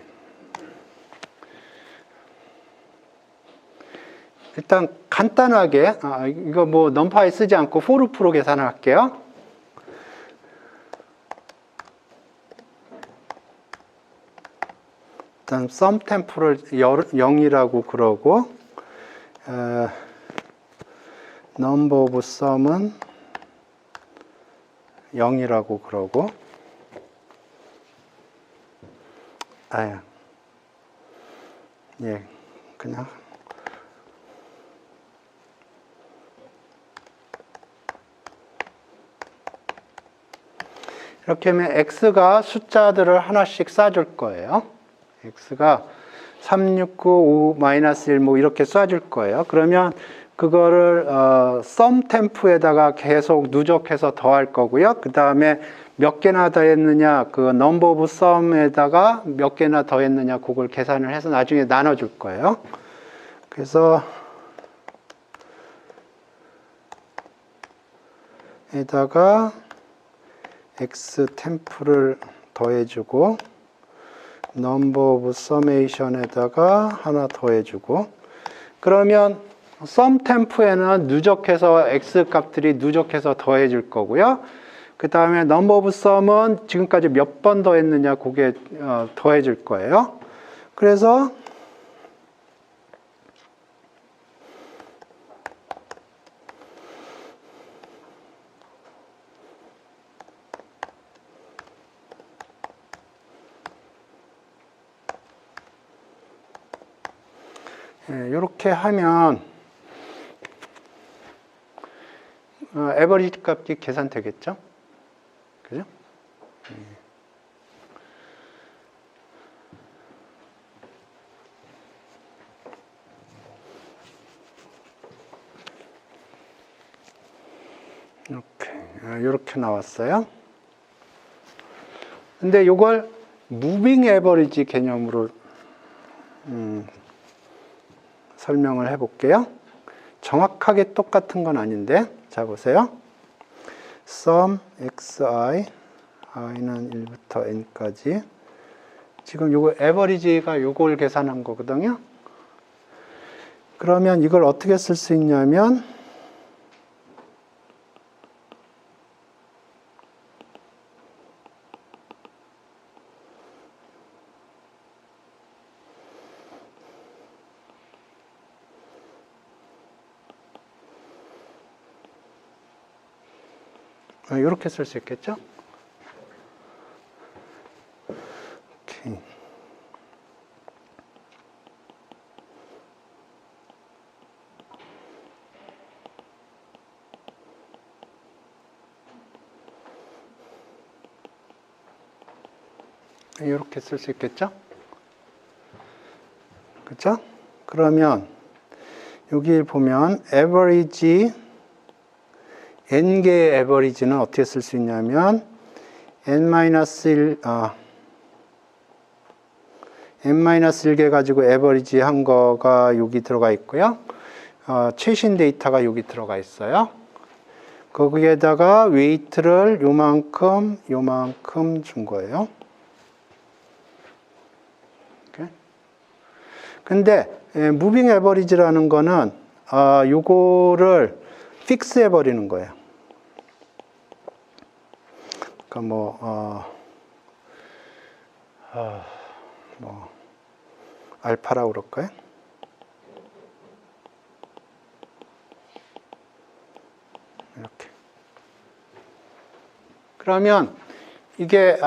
일단 간단하게 이거 뭐 넘파이 쓰지 않고 포르프로 계산을 할게요. 일단 썸 템프를 0이라고 그러고, 넘버 오브 썸은 0이라고 그러고, 예, 그냥 이렇게 하면 x가 숫자들을 하나씩 쏴줄 거예요. x가 369, 5, 마이너스 1, 뭐 이렇게 쏴줄 거예요. 그러면 그거를 썸 템프에다가 계속 누적해서 더할 거고요. 그 다음에 몇 개나 더했느냐, 그 넘버 오브 썸에다가 몇 개나 더했느냐, 그걸 계산을 해서 나중에 나눠줄 거예요. 그래서 에다가 x 템프를 더해주고, 넘버 오브 서메이션에다가 하나 더해주고, 그러면 썸 템프에는 누적해서 x 값들이 누적해서 더해질 거고요. 그 다음에 넘버 오브 썸은 지금까지 몇 번 더했느냐, 그게 더해질 거예요. 그래서 이렇게 하면 에버리지 값이 계산되겠죠? 그죠? 이렇게 나왔어요. 근데 이걸 무빙 에버리지 개념으로 설명을 해볼게요. 정확하게 똑같은 건 아닌데, 자 보세요. sum xi, i는 1부터 n까지. 지금 요거 에버리지가 요걸 계산한 거거든요. 그러면 이걸 어떻게 쓸 수 있냐면, 이렇게 쓸 수 있겠죠? 오케이. 이렇게 쓸 수 있겠죠? 그렇죠? 그러면 여기 보면 average n개의 average는 어떻게 쓸 수 있냐면 n-1 n-1개 가지고 average 한 거가 여기 들어가 있고요. 최신 데이터가 여기 들어가 있어요. 거기에다가 웨이트를 요만큼 준 거예요. 근데 무빙 에버리지라는 거는 요거를 픽스 해버리는 거예요. 그러니까 뭐 알파라고 그럴까요? 이렇게. 그러면 이게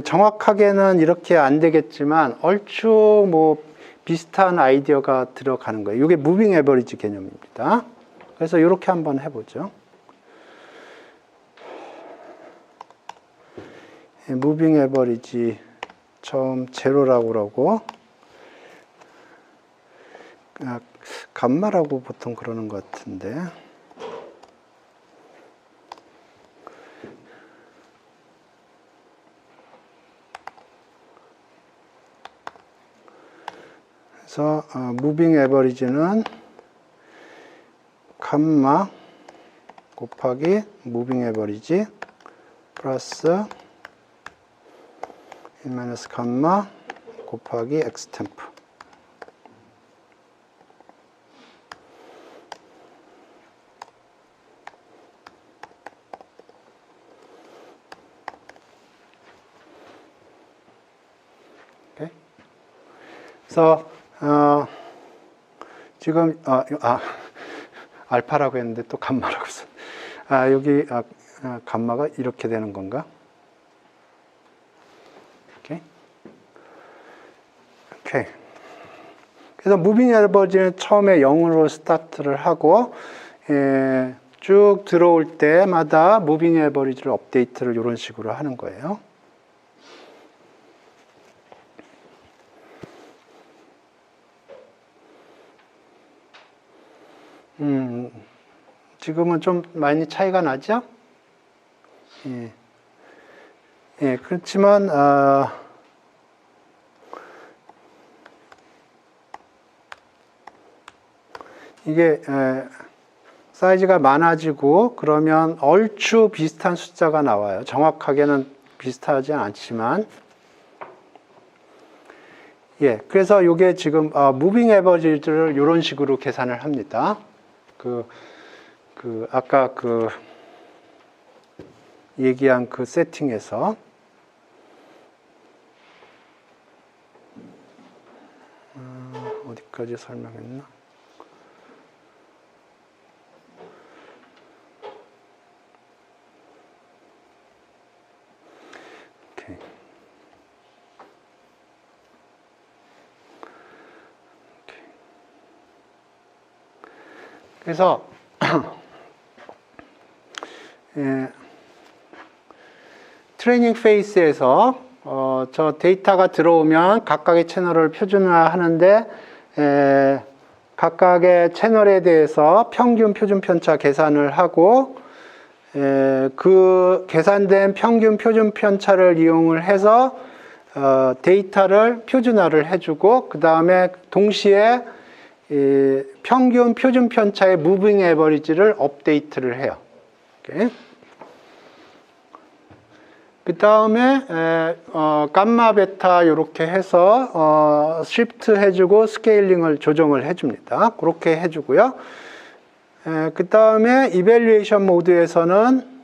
정확하게는 이렇게 안 되겠지만 얼추 뭐 비슷한 아이디어가 들어가는 거예요. 이게 무빙 에버리지 개념입니다. 그래서 이렇게 한번 해보죠. 무빙 에버리지 처음 제로라고 그러고 감마라고 보통 그러는 것 같은데 그래서 무빙 에버리지는 감마 곱하기 무빙 에버리지 플러스 1 감마 곱하기 엑스템프. 오케이. 그래서 지금 알파라고 했는데 또 감마라고 했어. 여기 감마가 이렇게 되는 건가? 오케이. 그래서 무빙 에버리지는 처음에 0으로 스타트를 하고 쭉 들어올 때마다 무빙 에버리지를 업데이트를 이런 식으로 하는 거예요. 지금은 좀 많이 차이가 나죠? 예, 그렇지만 이게 사이즈가 많아지고 그러면 얼추 비슷한 숫자가 나와요. 정확하게는 비슷하지 않지만 예, 그래서 이게 지금 무빙 에버리지를 이런 식으로 계산을 합니다. 아까 얘기한 그 세팅에서 어디까지 설명했나? 오케이. 그래서 트레이닝 페이스에서 저 데이터가 들어오면 각각의 채널을 표준화하는데 각각의 채널에 대해서 평균 표준 편차 계산을 하고 그 계산된 평균 표준 편차를 이용을 해서 데이터를 표준화를 해주고 그 다음에 동시에 평균 표준 편차의 무빙 에버리지를 업데이트를 해요. 오케이. 그 다음에 감마 베타 이렇게 해서 시프트 해주고 스케일링을 조정을 해줍니다. 그렇게 해주고요. 그 다음에 이밸류에이션 모드에서는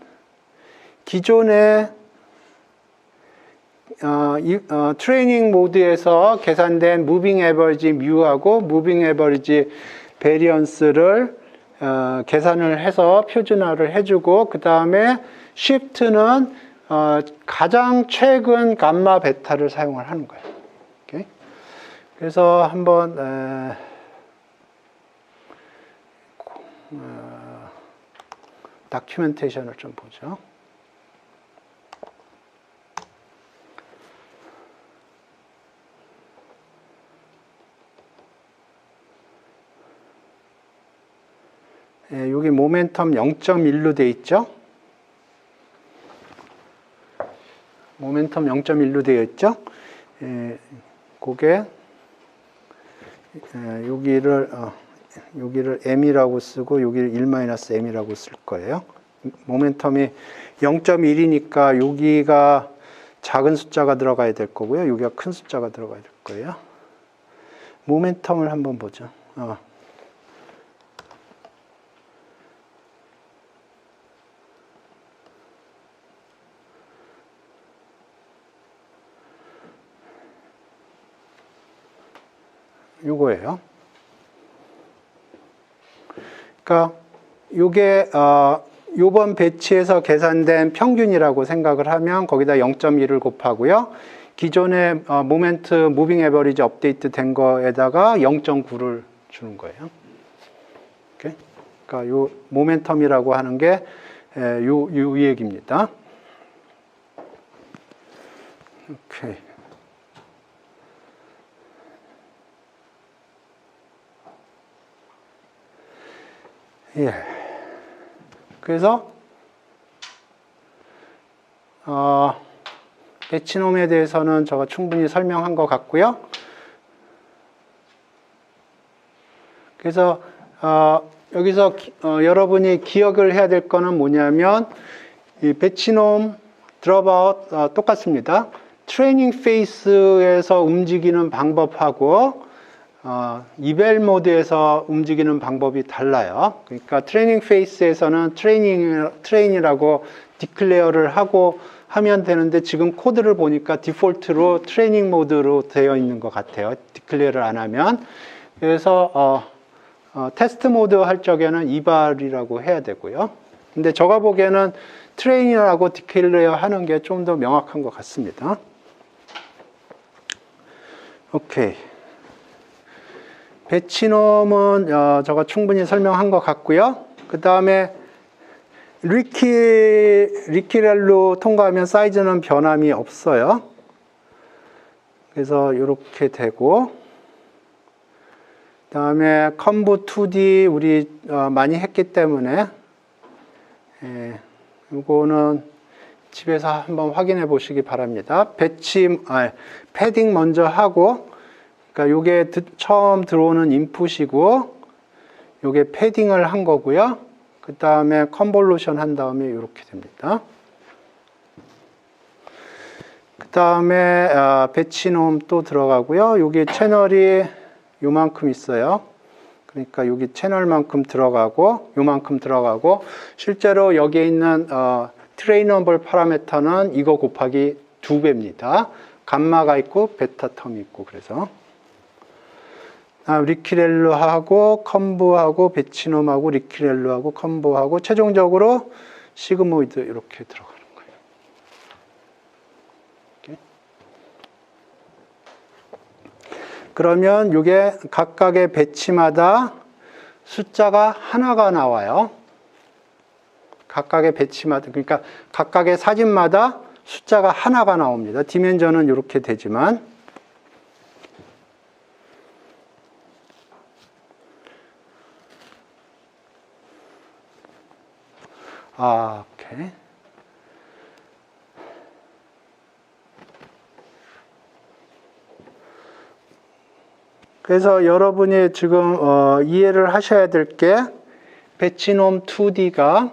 기존의 트레이닝 모드에서 계산된 무빙 에버리지 뮤하고 무빙 에버리지 베리언스를 계산을 해서 표준화를 해주고 그 다음에 시프트는 가장 최근 감마 베타를 사용을 하는 거예요. 오케이? 그래서 한번 다큐멘테이션을 좀 보죠. 여기 모멘텀 0.1로 돼 있죠? 모멘텀 0.1로 되어 있죠? 그게 여기를 m이라고 쓰고 여기를 1-m이라고 쓸 거예요. 모멘텀이 0.1이니까 여기가 작은 숫자가 들어가야 될 거고요. 여기가 큰 숫자가 들어가야 될 거예요. 모멘텀을 한번 보죠. 요거예요. 그러니까 요게 요번 배치에서 계산된 평균이라고 생각을 하면 거기다 0.1을 곱하고요. 기존의 모멘트 무빙 에버리지 업데이트 된 거에다가 0.9를 주는 거예요. 오케이? 그러니까 요 모멘텀이라고 하는 게 요 얘기입니다. 오케이. 예. 그래서 배치놈에 대해서는 제가 충분히 설명한 것 같고요. 그래서 여기서 여러분이 기억을 해야 될 거는 뭐냐면 이 배치놈 드롭아웃 똑같습니다. 트레이닝 페이스에서 움직이는 방법하고 이벨 모드에서 움직이는 방법이 달라요. 그러니까 트레이닝 페이스에서는 트레인이라고 디클레어를 하고 하면 되는데 지금 코드를 보니까 디폴트로 트레이닝 모드로 되어 있는 것 같아요. 디클레어를 안 하면. 그래서 테스트 모드 할 적에는 이발이라고 해야 되고요. 근데 제가 보기에는 트레인이라고 디클레어 하는 게 좀 더 명확한 것 같습니다. 오케이. 배치놈은 제가 충분히 설명한 것 같고요. 그 다음에 리키렐로 통과하면 사이즈는 변함이 없어요. 그래서 이렇게 되고, 그 다음에 컴브 2D 우리 많이 했기 때문에 이거는 집에서 한번 확인해 보시기 바랍니다. 패딩 먼저 하고, 그러니까 요게 처음 들어오는 인풋이고 요게 패딩을 한 거고요. 그 다음에 컨볼루션 한 다음에 이렇게 됩니다. 그 다음에 배치놈 또 들어가고요. 요게 채널이 요만큼 있어요. 그러니까 여기 채널만큼 들어가고 요만큼 들어가고 실제로 여기에 있는 트레이너블 파라미터는 이거 곱하기 2배입니다. 감마가 있고 베타 텀이 있고 그래서 리키렐로하고 컴브하고 배치놈하고 리키렐로하고 컴브하고 최종적으로 시그모이드 이렇게 들어가는 거예요. 이렇게. 그러면 이게 각각의 배치마다 숫자가 하나가 나와요. 각각의 배치마다 그러니까 각각의 사진마다 숫자가 하나가 나옵니다. 디멘전은 이렇게 되지만 오케이. 그래서 여러분이 지금 이해를 하셔야 될 게 배치놈 2D가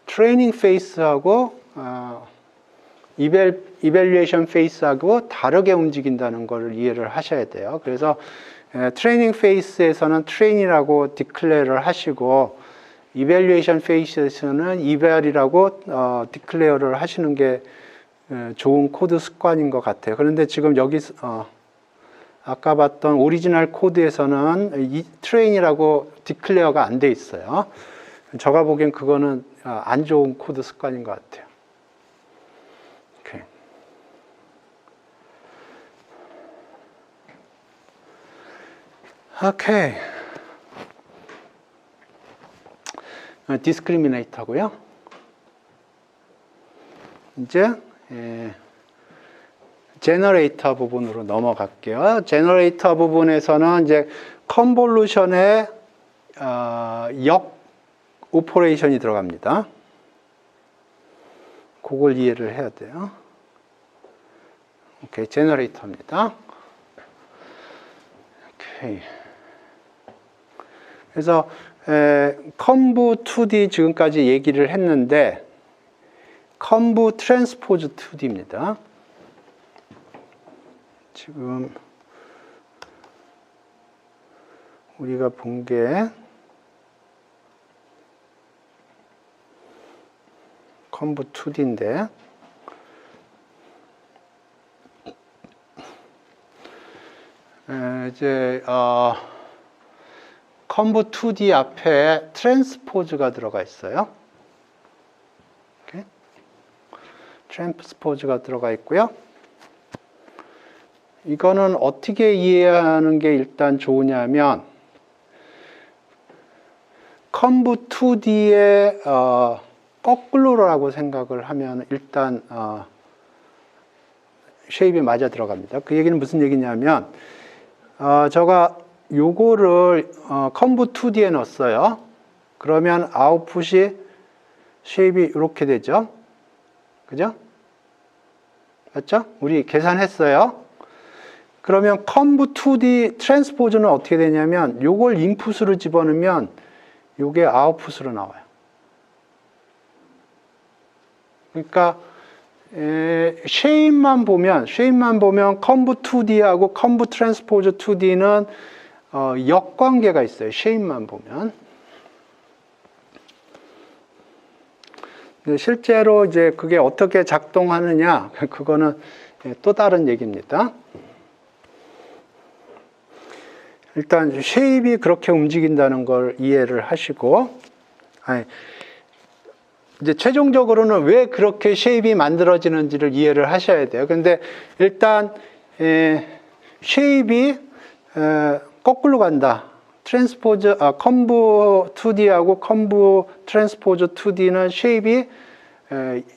트레이닝 페이스하고 이벨리에이션 페이스하고 다르게 움직인다는 걸 이해를 하셔야 돼요. 그래서 트레이닝 페이스에서는 트레인이라고 디클레어를 하시고 이벨리에이션 페이스에서는 이벨이라고 디클레어를 하시는 게 좋은 코드 습관인 것 같아요. 그런데 지금 여기 아까 봤던 오리지널 코드에서는 이 트레인이라고 디클레어가 안 돼 있어요. 제가 보기엔 그거는 안 좋은 코드 습관인 것 같아요. 오케이. 디스크리미네이트 하고요. 이제 제너레이터 부분으로 넘어갈게요. 제너레이터 부분에서는 이제 컨볼루션의 역 오퍼레이션이 들어갑니다. 그걸 이해를 해야 돼요. 오케이, 제너레이터입니다. 오케이. 그래서 컴브 2D 지금까지 얘기를 했는데 컴브 트랜스포즈 2D입니다. 지금 우리가 본 게 컴브 2D인데 이제 컴브 2D 앞에 트랜스포즈가 들어가 있어요. 이렇게. 트랜스포즈가 들어가 있고요. 이거는 어떻게 이해하는 게 일단 좋으냐면 컴브 2D의 거꾸로라고 생각을 하면 일단 쉐입이 맞아 들어갑니다. 그 얘기는 무슨 얘기냐면 제가 요거를 컴브 2D에 넣었어요. 그러면 아웃풋이 쉐입이 이렇게 되죠. 그죠? 맞죠? 우리 계산했어요. 그러면 컴브 2D 트랜스포즈는 어떻게 되냐면 요걸 인풋으로 집어넣으면 요게 아웃풋으로 나와요. 그러니까 쉐입만 보면 컴브 2D하고 컴브 트랜스포즈 2D는 역관계가 있어요. 쉐입만 보면. 실제로 이제 그게 어떻게 작동하느냐, 그거는 또 다른 얘기입니다. 일단 쉐입이 그렇게 움직인다는 걸 이해를 하시고, 이제 최종적으로는 왜 그렇게 쉐입이 만들어지는지를 이해를 하셔야 돼요. 근데 일단 쉐입이 거꾸로 간다. 컴브 2D하고 컴브 트랜스포즈 2D는 쉐입이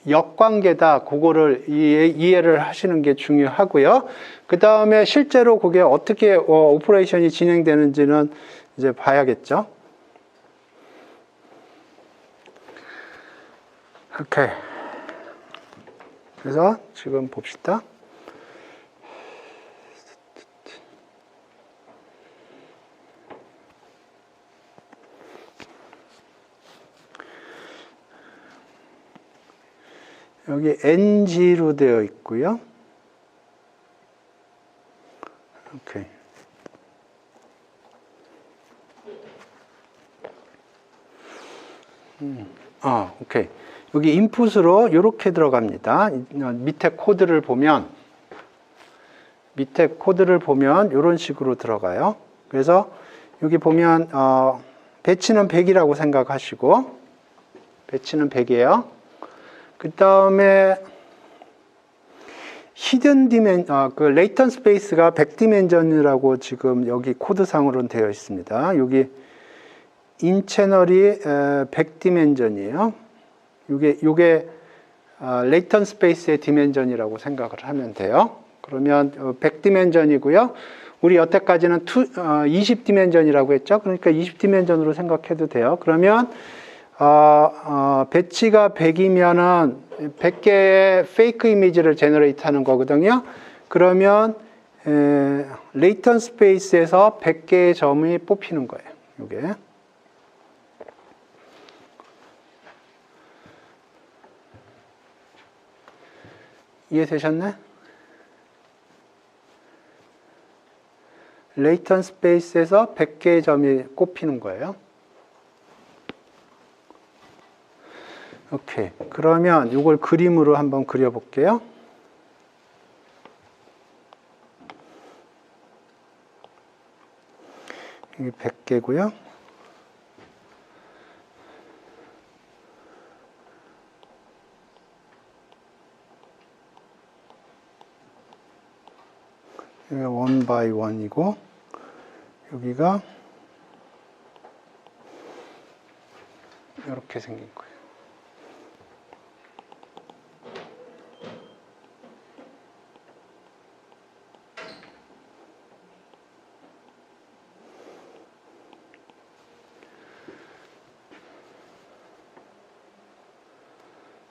역관계다. 그거를 이해를 하시는 게 중요하고요. 그 다음에 실제로 그게 어떻게 오퍼레이션이 진행되는지는 이제 봐야겠죠. 오케이. 그래서 지금 봅시다. 여기 NG로 되어 있고요. 오케이. 오케이. 여기 인풋으로 이렇게 들어갑니다. 밑에 코드를 보면 이런 식으로 들어가요. 그래서 여기 보면 배치는 100이라고 생각하시고, 배치는 100이에요. 그 다음에 히든 그 레이턴 스페이스가 100디멘전이라고 지금 여기 코드상으로는 되어 있습니다. 여기 인 채널이 100디멘전이에요. 요게 레이턴 스페이스의 디멘전이라고 생각을 하면 돼요. 그러면 100디멘전이고요. 우리 여태까지는 20디멘전이라고 했죠. 그러니까 20디멘전으로 생각해도 돼요. 그러면 배치가 100이면은 100개의 페이크 이미지를 제너레이트 하는 거거든요. 그러면 레이턴 스페이스에서 100개의 점이 뽑히는 거예요. 요게. 이해되셨네? 레이턴 스페이스에서 100개의 점이 꼽히는 거예요. 오케이. 그러면 이걸 그림으로 한번 그려볼게요. 이게 100개고요. 여기가 1 by 1이고 여기가 이렇게 생긴 거예요.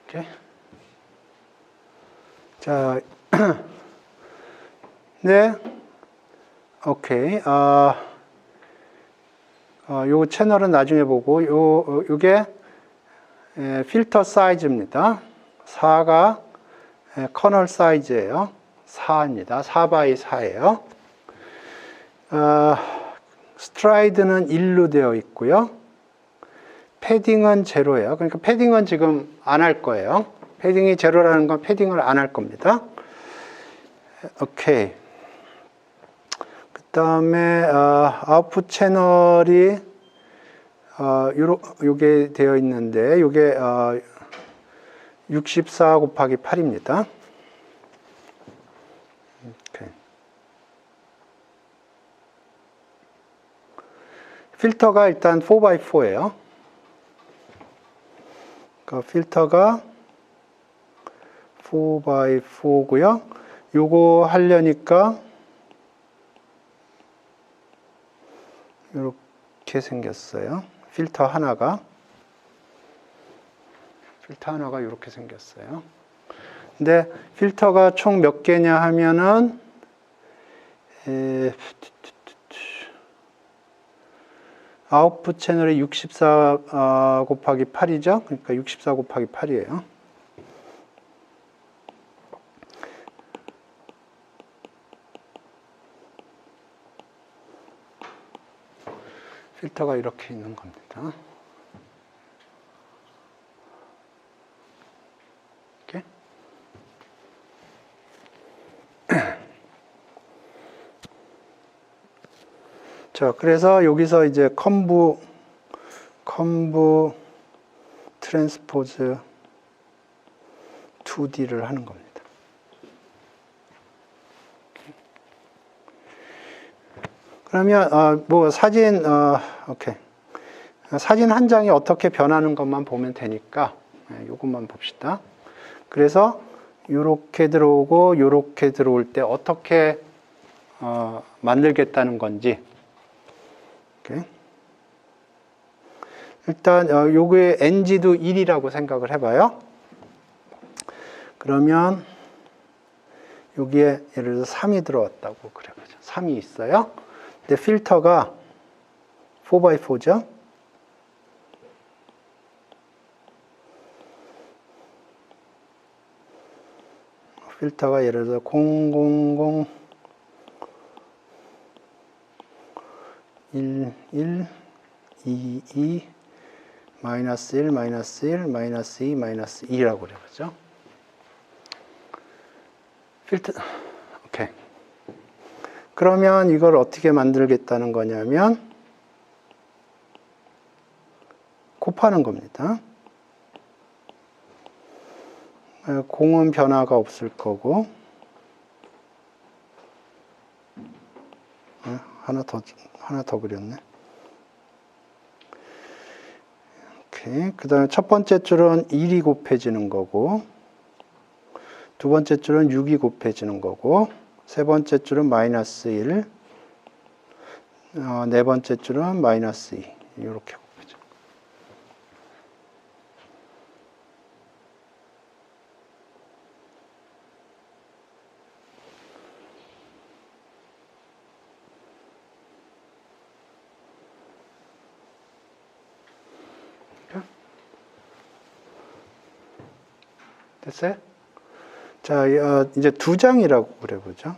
오케이. 자, 네, 오케이. 요 채널은 나중에 보고 요게 필터 사이즈입니다. 4가 커널 사이즈예요. 4입니다. 4 바이 4예요. 스트라이드는 1로 되어 있고요. 패딩은 제로예요. 그러니까 패딩은 지금 안 할 거예요. 패딩이 제로라는 건 패딩을 안 할 겁니다. 오케이. 그 다음에 아웃풋 채널이 요게 되어 있는데 요게 64 곱하기 8입니다. 오케이. 필터가 일단 4x4예요. 그러니까 필터가 4x4고요. 요거 하려니까 이렇게 생겼어요. 필터 하나가 이렇게 생겼어요. 근데 필터가 총 몇 개냐 하면은 아웃풋 채널이 64 곱하기 8이죠. 그러니까 64 곱하기 8이에요. 필터가 이렇게 있는 겁니다. 이렇게. 자, 그래서 여기서 이제 컴부 트랜스포즈 2D를 하는 겁니다. 그러면 뭐 사진 오케이. 사진 한 장이 어떻게 변하는 것만 보면 되니까 이것만 봅시다. 그래서 이렇게 들어오고 이렇게 들어올 때 어떻게 만들겠다는 건지. 오케이. 일단 요게 NG도 1이라고 생각을 해봐요. 그러면 여기에 예를 들어서 3이 들어왔다고 그래보죠. 3이 있어요. 근데 필터가 4x4죠. 필터가 예를 들어서 000 11 22 마이너스 1 마이너스 1 마이너스 2 마이너스 2라고 그래보죠. 필터 오케이. 그러면 이걸 어떻게 만들겠다는 거냐면 곱하는 겁니다. 공은 변화가 없을 거고 하나 더 그렸네. 오케이. 그 다음에 첫 번째 줄은 1이 곱해지는 거고 두 번째 줄은 6이 곱해지는 거고 세 번째 줄은 마이너스 1 네 번째 줄은 마이너스 2 이렇게 곱해져. 됐어요? 자, 이제 두 장이라고 그래보죠.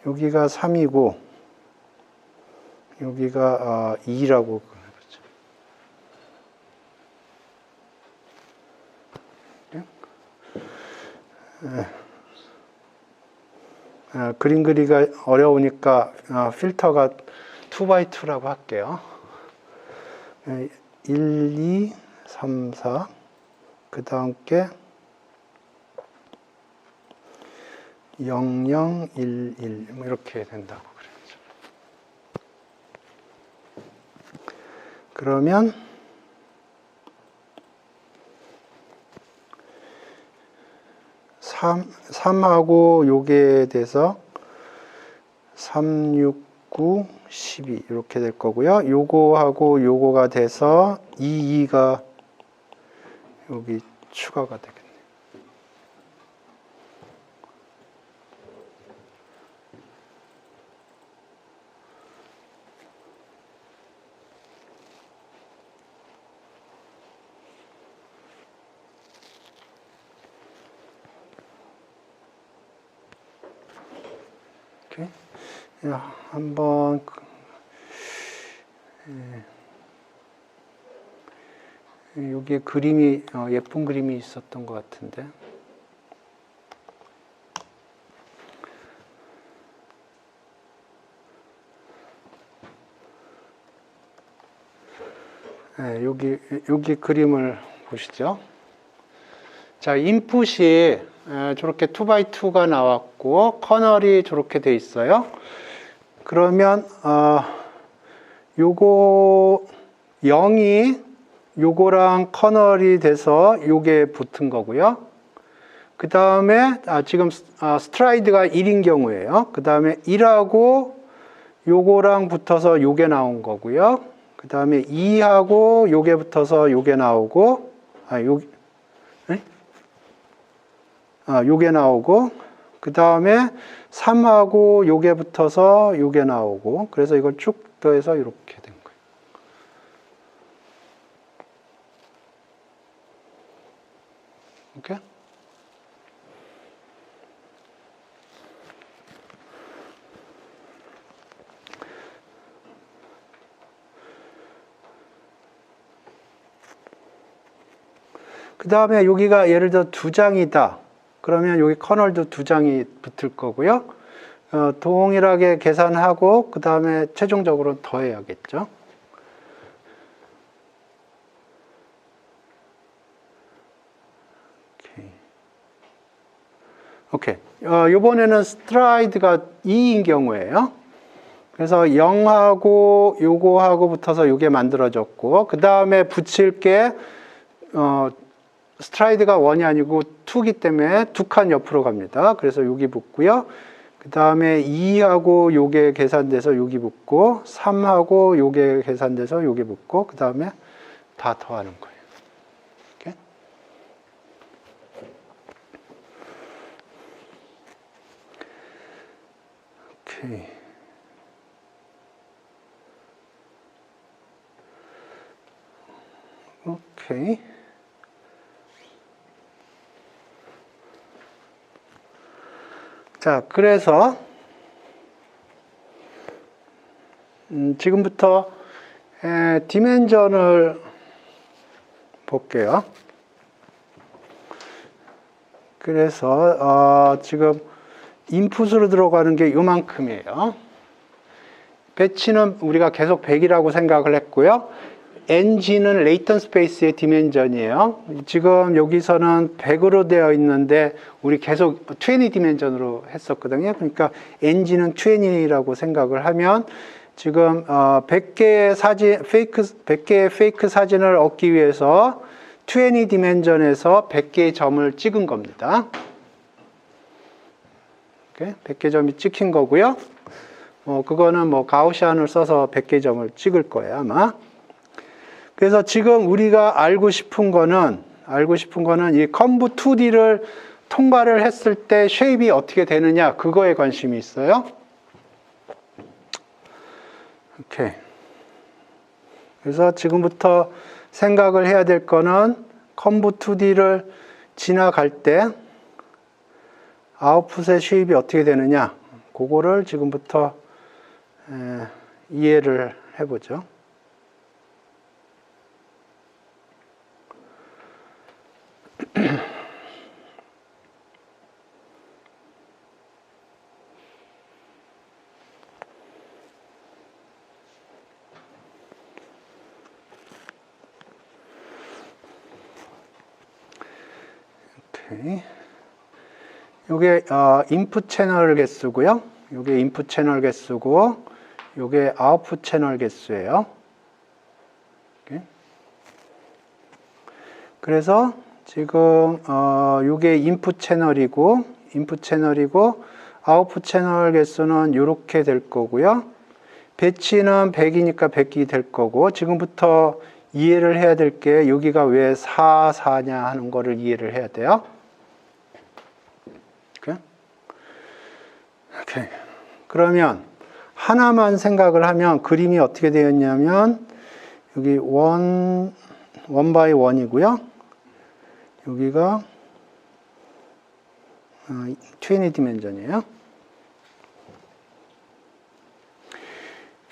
여기가 3이고, 여기가 2라고 그래보죠. 그림 그리기가 어려우니까 필터가 2x2라고 할게요. 1, 2, 3, 4. 그 다음 게 0, 0, 1, 1 이렇게 된다고 그랬죠. 그러면 3하고 요게 돼서 3, 6, 9, 12 이렇게 될 거고요. 요거하고 요거가 돼서 2, 2가 여기 추가가 되겠네요. 오케이. 한번 여기에 그림이 예쁜 그림이 있었던 것 같은데. 네, 여기 그림을 보시죠. 자, 인풋이 저렇게 2x2가 나왔고 커널이 저렇게 돼 있어요. 그러면 요거 0이 요거랑 커널이 돼서 요게 붙은 거고요. 그 다음에 지금 스트라이드가 1인 경우에요. 그 다음에 1하고 요거랑 붙어서 요게 나온 거고요. 그 다음에 2하고 요게 붙어서 요게 나오고 요게 나오고, 그 다음에 3하고 요게 붙어서 요게 나오고, 그래서 이걸 쭉 더해서 이렇게 된 거예요. 오케이? 그 다음에 여기가 예를 들어 2장이다. 그러면 여기 커널도 2장이 붙을 거고요. 동일하게 계산하고 그 다음에 최종적으로 더해야겠죠. 오케이. 이번에는 스트라이드가 2인 경우에요. 그래서 0하고 요거하고 붙어서 요게 만들어졌고, 그 다음에 붙일 게 스트라이드가 1이 아니고 2기 때문에 2칸 옆으로 갑니다. 그래서 여기 붙고요. 그 다음에 2하고 요게 계산돼서 여기 붙고, 3하고 요게 계산돼서 여기 붙고, 그 다음에 다 더하는 거예요. 오케이. 오케이. 자, 그래서 지금부터 디멘전을 볼게요. 그래서 지금 인풋으로 들어가는 게 요만큼이에요. 배치는 우리가 계속 100이라고 생각을 했고요. NG는 레이턴 스페이스의 디멘전이에요. 지금 여기서는 100으로 되어 있는데 우리 계속 20 디멘전으로 했었거든요. 그러니까 NG는 20라고 생각을 하면 지금 100개의 사진, 100개의 페이크 사진을 얻기 위해서 20 디멘전에서 100개의 점을 찍은 겁니다. 100개 점이 찍힌 거고요. 그거는 뭐 가우시안을 써서 100개 점을 찍을 거예요, 아마. 그래서 지금 우리가 알고 싶은 거는 이 컴브 2D를 통과를 했을 때 쉐입이 어떻게 되느냐, 그거에 관심이 있어요. 오케이. 그래서 지금부터 생각을 해야 될 거는 컴브 2D를 지나갈 때 아웃풋의 쉐입이 어떻게 되느냐, 그거를 지금부터 이해를 해보죠. 오케이. 요게 인풋 채널 개수고요. 요게 인풋 채널 개수고, 요게 아웃풋 채널 개수예요. 오케이. 그래서 지금 요게 인풋 채널이고 아웃풋 채널 개수는 이렇게 될 거고요. 배치는 100이니까 100이 될 거고, 지금부터 이해를 해야 될 게 여기가 왜 4, 4냐 하는 거를 이해를 해야 돼요. 오케이. 그러면 하나만 생각을 하면 그림이 어떻게 되었냐면 여기 1 by 1이고요. 여기가 20 디멘전이에요.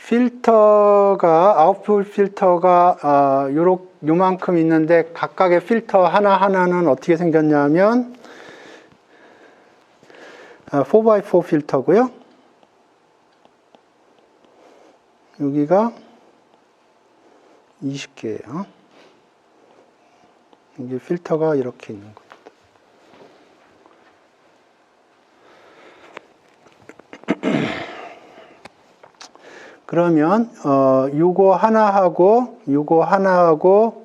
필터가 아웃풋 필터가 요만큼 있는데 각각의 필터 하나하나는 어떻게 생겼냐면 4x4 필터고요. 여기가 20개예요. 이게 필터가 이렇게 있는 겁니다. 그러면 요거 하나하고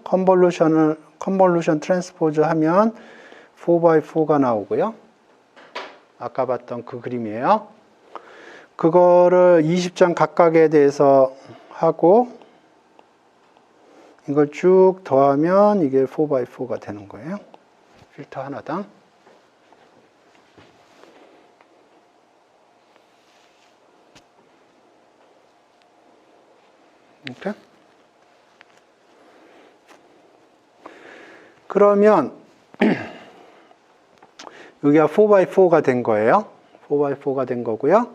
컨볼루션 트랜스포즈 하면 4x4가 나오고요. 아까 봤던 그 그림이에요. 그거를 20장 각각에 대해서 하고 이걸 쭉 더하면 이게 4x4가 되는 거예요. 필터 하나당. 이렇게. 그러면 여기가 4x4가 된 거예요. 4x4가 된 거고요.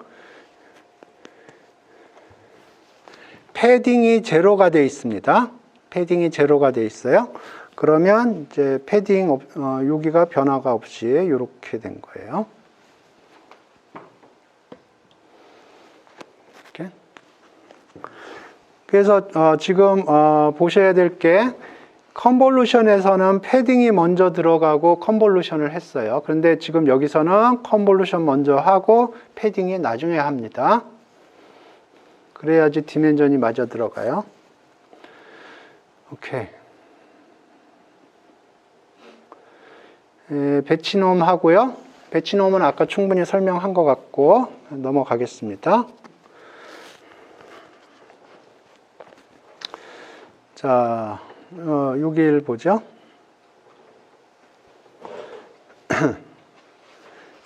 패딩이 제로가 되어 있습니다. 패딩이 제로가 되어 있어요. 그러면 이제 패딩 여기가 변화가 없이 이렇게 된 거예요. 이렇게. 그래서 지금 보셔야 될 게 컨볼루션에서는 패딩이 먼저 들어가고 컨볼루션을 했어요. 그런데 지금 여기서는 컨볼루션 먼저 하고 패딩이 나중에 합니다. 그래야지 디멘전이 맞아 들어가요. 오케이. 배치놈 하고요. 배치놈은 아까 충분히 설명한 것 같고 넘어가겠습니다. 자, 여기를 보죠.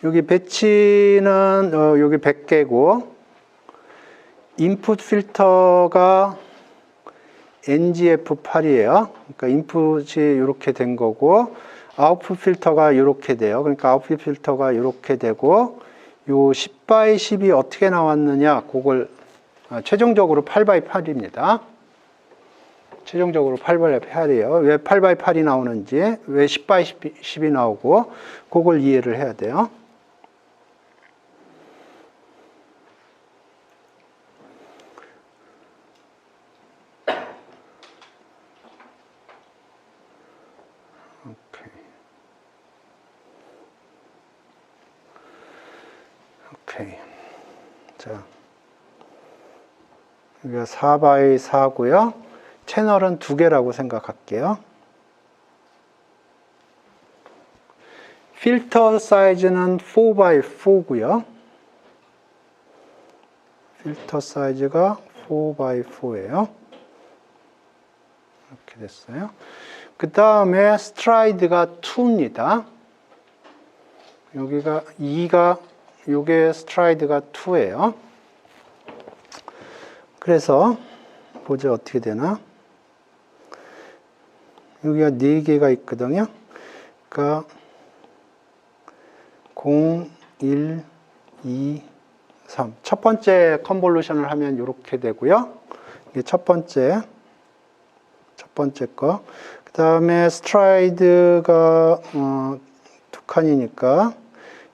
여기 배치는 여기 100개고 인풋 필터가 NGF8이에요. 그러니까 인풋이 이렇게 된 거고 아웃풋 필터가 이렇게 돼요. 그러니까 아웃풋 필터가 이렇게 되고 요 10x10이 어떻게 나왔느냐 그걸 최종적으로 8x8입니다. 최종적으로 8x8이에요. 왜 8x8이 나오는지, 왜 10x10이 나오고 그걸 이해를 해야 돼요. 오케이. 자, 여기가 4x4고요. 채널은 2개라고 생각할게요. 필터 사이즈는 4x4고요. 필터 사이즈가 4x4예요. 이렇게 됐어요. 그 다음에 스트라이드가 2입니다. 여기가 2가 요게 스트라이드가 2예요. 그래서 보자 어떻게 되나? 여기가 4개가 있거든요. 그러니까 0, 1, 2, 3. 첫 번째 컨볼루션을 하면 이렇게 되고요. 이게 첫 번째 거. 그 다음에 스트라이드가 2칸이니까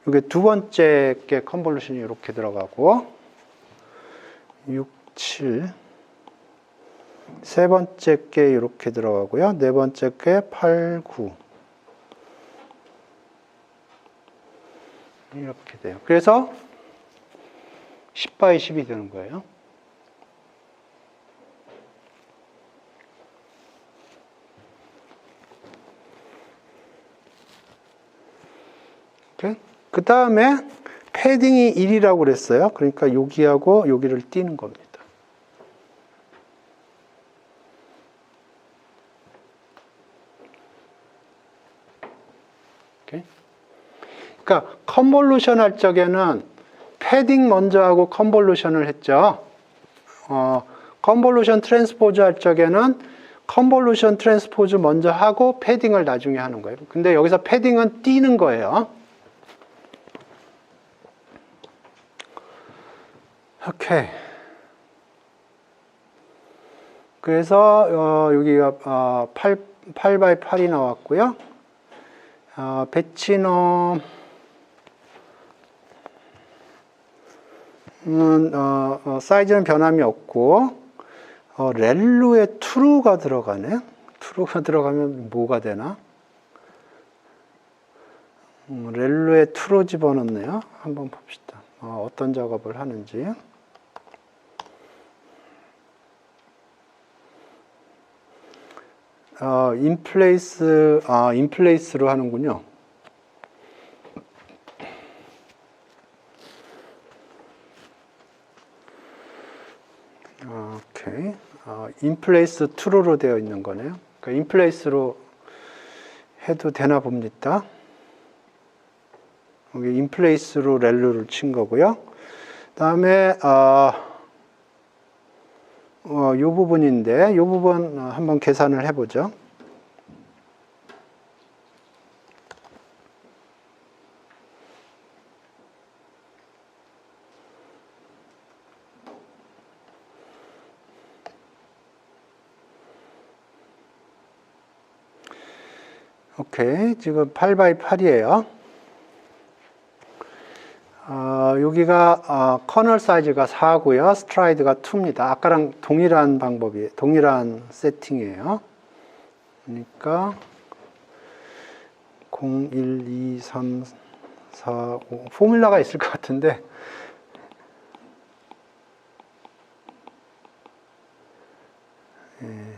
이게 두 번째 게 컨볼루션이 이렇게 들어가고 6, 7 세 번째 게 이렇게 들어가고요. 네 번째 게 8, 9 이렇게 돼요. 그래서 10x10이 되는 거예요. 그 다음에 패딩이 1이라고 그랬어요. 그러니까 여기하고 여기를 띄는 겁니다. 그러니까 컨볼루션 할 적에는 패딩 먼저 하고 컨볼루션을 했죠. 컨볼루션 트랜스포즈 할 적에는 컨볼루션 트랜스포즈 먼저 하고 패딩을 나중에 하는 거예요. 근데 여기서 패딩은 띄는 거예요. 오케이. 그래서 여기가 8x8이 나왔고요. 배치놈 사이즈는 변함이 없고 렐로에 true가 들어가네. true가 들어가면 뭐가 되나? 렐로에 true 집어넣네요. 한번 봅시다. 어떤 작업을 하는지. 인플레이스로 하는군요. 오케이. 인플레이스 true로 되어 있는 거네요. 그러니까 인플레이스로 해도 되나 봅니다. 여기 인플레이스로 렐로를 친 거고요. 다음에 이 부분인데 이 부분 한번 계산을 해보죠. 오케이, 지금 8x8이에요. 여기가 커널 사이즈가 4고요. 스트라이드가 2입니다. 아까랑 동일한 동일한 세팅이에요. 그러니까 0, 1, 2, 3, 4, 5 포뮬라가 있을 것 같은데 예.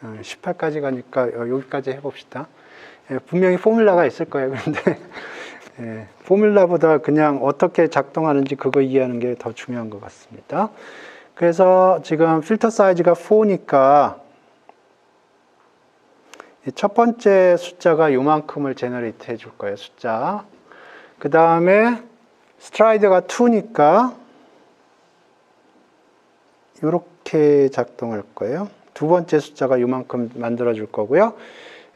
18까지 가니까 여기까지 해봅시다. 분명히 포뮬라가 있을 거예요. 그런데 포뮬라보다 그냥 어떻게 작동하는지 그거 이해하는 게 더 중요한 것 같습니다. 그래서 지금 필터 사이즈가 4니까 첫 번째 숫자가 요만큼을 제너레이트 해줄 거예요. 숫자. 그 다음에 스트라이드가 2니까 이렇게 작동할 거예요. 두 번째 숫자가 이만큼 만들어 줄 거고요.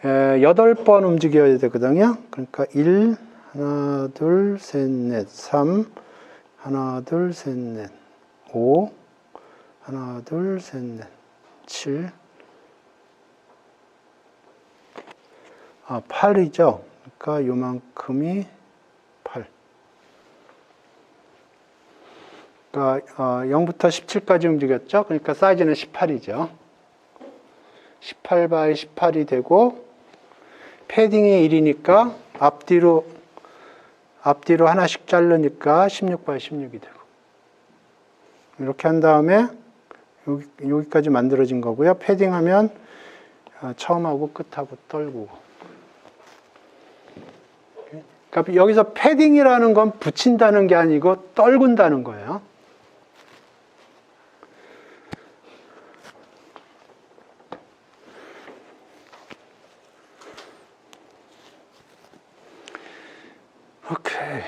8번 움직여야 되거든요. 그러니까 1, 하나, 둘, 셋, 넷, 3, 하나, 둘, 셋, 넷, 5, 하나, 둘, 셋, 넷, 7, 8이죠. 그러니까 요만큼이 8. 그러니까 0부터 17까지 움직였죠. 그러니까 사이즈는 18이죠. 18x18이 되고 패딩이 1이니까 앞뒤로 하나씩 자르니까 16x16이 되고 이렇게 한 다음에 여기까지 만들어진 거고요. 패딩하면 처음하고 끝하고 떨구고. 그러니까 여기서 패딩이라는 건 붙인다는 게 아니고 떨군다는 거예요. 오케이.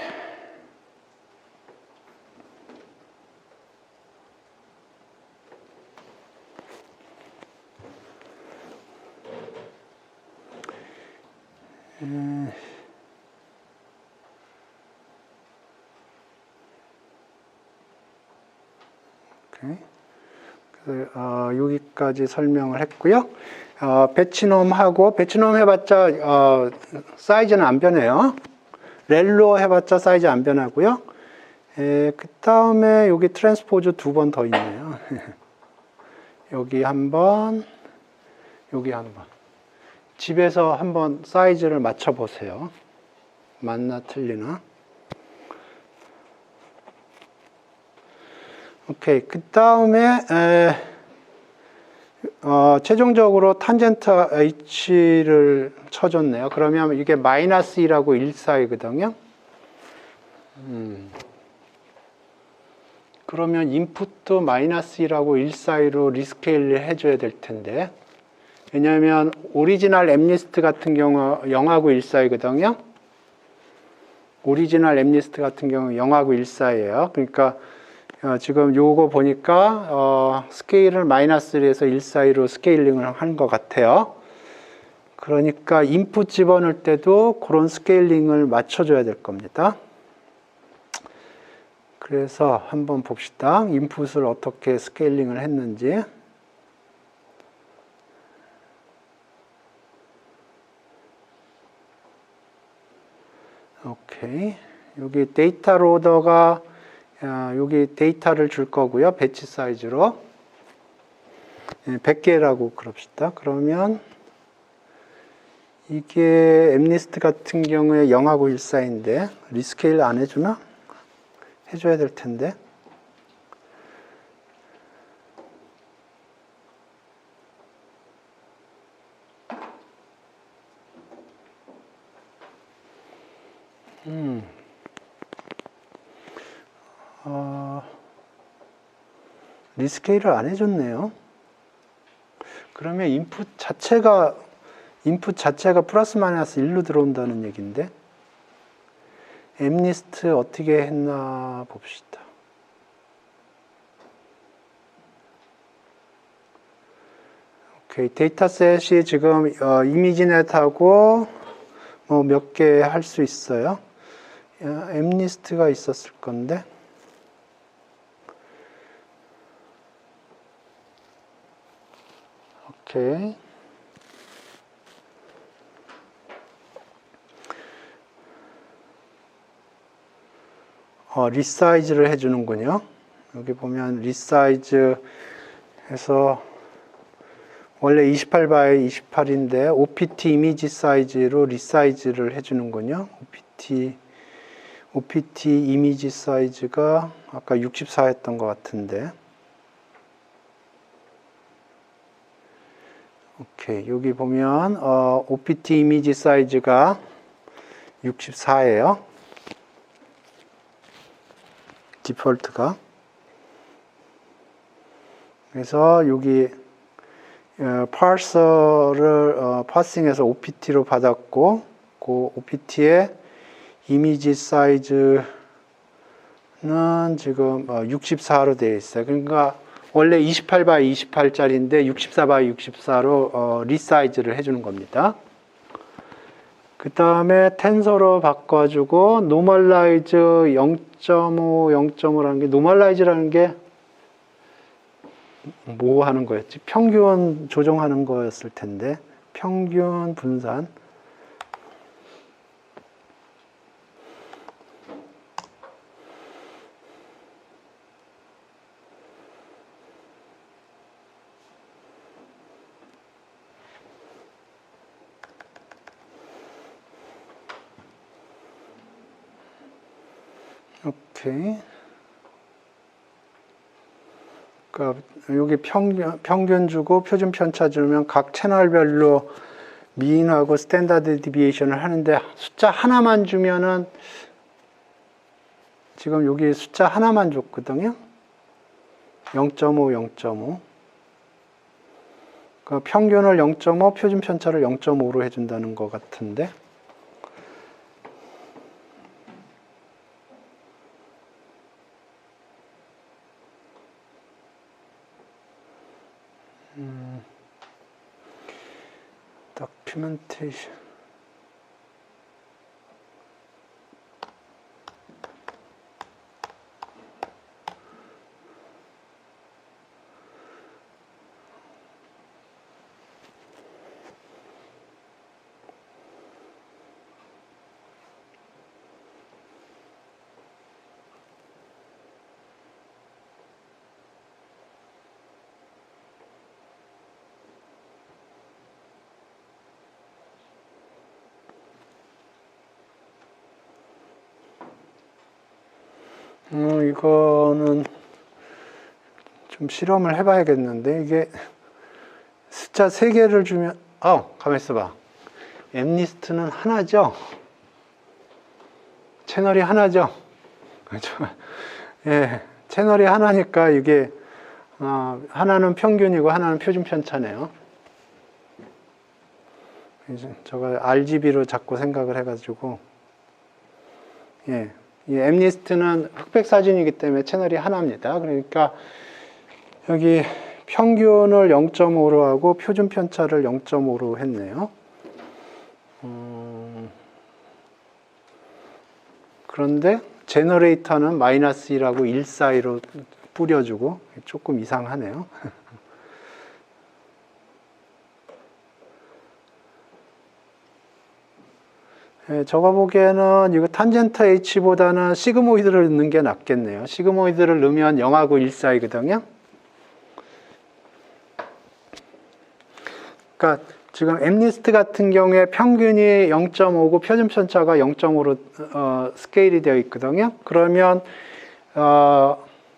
오케이. 그래서 여기까지 설명을 했고요. 배치놈하고 배치놈 해봤자 사이즈는 안 변해요. 렐로 해봤자 사이즈 안 변하고요. 그 다음에 여기 트랜스포즈 2번 더 있네요. 여기 한 번, 여기 한 번. 집에서 한번 사이즈를 맞춰 보세요. 맞나 틀리나? 오케이. 그 다음에 최종적으로 탄젠트 H를 쳐줬네요. 그러면 이게 마이너스 2라고 1 사이거든요. 그러면 인풋도 마이너스 2라고 1 사이로 리스케일을 해줘야 될 텐데. 왜냐하면 오리지널 앱리스트 같은 경우 0하고 1 사이거든요. 오리지널 앱리스트 같은 경우 0하고 1 사이예요. 그러니까 지금 요거 보니까 스케일을 마이너스 1에서 1 사이로 스케일링을 한 것 같아요. 그러니까 인풋 집어넣을 때도 그런 스케일링을 맞춰줘야 될 겁니다. 그래서 한번 봅시다. 인풋을 어떻게 스케일링을 했는지. 오케이. 여기 데이터 로더가 여기 데이터를 줄 거고요. 배치 사이즈로 100개라고 그럽시다. 그러면 이게 엠리스트 같은 경우에 0하고 1 사이인데 리스케일 안 해주나? 해줘야 될 텐데. 리스케일을 안 해줬네요. 그러면 인풋 자체가 플러스 마이너스 1로 들어온다는 얘기인데 엠리스트 어떻게 했나 봅시다. 오케이, 데이터셋이 지금 이미지넷하고 뭐 몇 개 할 수 있어요. 엠리스트가 있었을 건데. 오케이. 리사이즈를 해주는군요. 여기 보면 리사이즈 해서 원래 28by 28인데 OPT 이미지 사이즈로 리사이즈를 해주는군요. OPT 이미지 사이즈가 아까 64였던 것 같은데. 오케이, 여기 보면 OPT 이미지 사이즈가 64예요. 디폴트가. 그래서 여기 파서를 파싱해서 OPT로 받았고 그 OPT의 이미지 사이즈는 지금 64로 되어 있어요. 그러니까 원래 28by 28짜리인데 64by 64로 리사이즈를 해주는 겁니다. 그 다음에 텐서로 바꿔주고 노멀라이즈 0.5, 0.5라는 게 노멀라이즈라는 게 뭐 하는 거였지? 평균 조정하는 거였을 텐데 평균 분산. 오케이. 그러니까 여기 평균 주고 표준 편차 주면 각 채널별로 미인하고 스탠다드 디비에이션을 하는데 숫자 하나만 주면은 지금 여기 숫자 하나만 줬거든요. 0.5, 0.5. 그러니까 평균을 0.5, 표준 편차를 0.5로 해준다는 것 같은데. documentation. 이거는 좀 실험을 해봐야겠는데, 이게 숫자 3개를 주면, 가만 있어봐. 엠리스트는 하나죠? 채널이 하나죠? 그렇죠? 예, 채널이 하나니까 이게, 하나는 평균이고 하나는 표준 편차네요. 이제 저거 RGB로 자꾸 생각을 해가지고, 예. 이 엠리스트는 흑백 사진이기 때문에 채널이 하나입니다. 그러니까 여기 평균을 0.5로 하고 표준 편차를 0.5로 했네요. 그런데 제너레이터는 -2라고 1 사이로 뿌려주고 조금 이상하네요. 저거 보기에는 이거 탄젠트 H보다는 시그모이드를 넣는 게 낫겠네요. 시그모이드를 넣으면 0하고 1 사이거든요. 그러니까 지금 엠리스트 같은 경우에 평균이 0.5고 표준 편차가 0.5로 스케일이 되어 있거든요. 그러면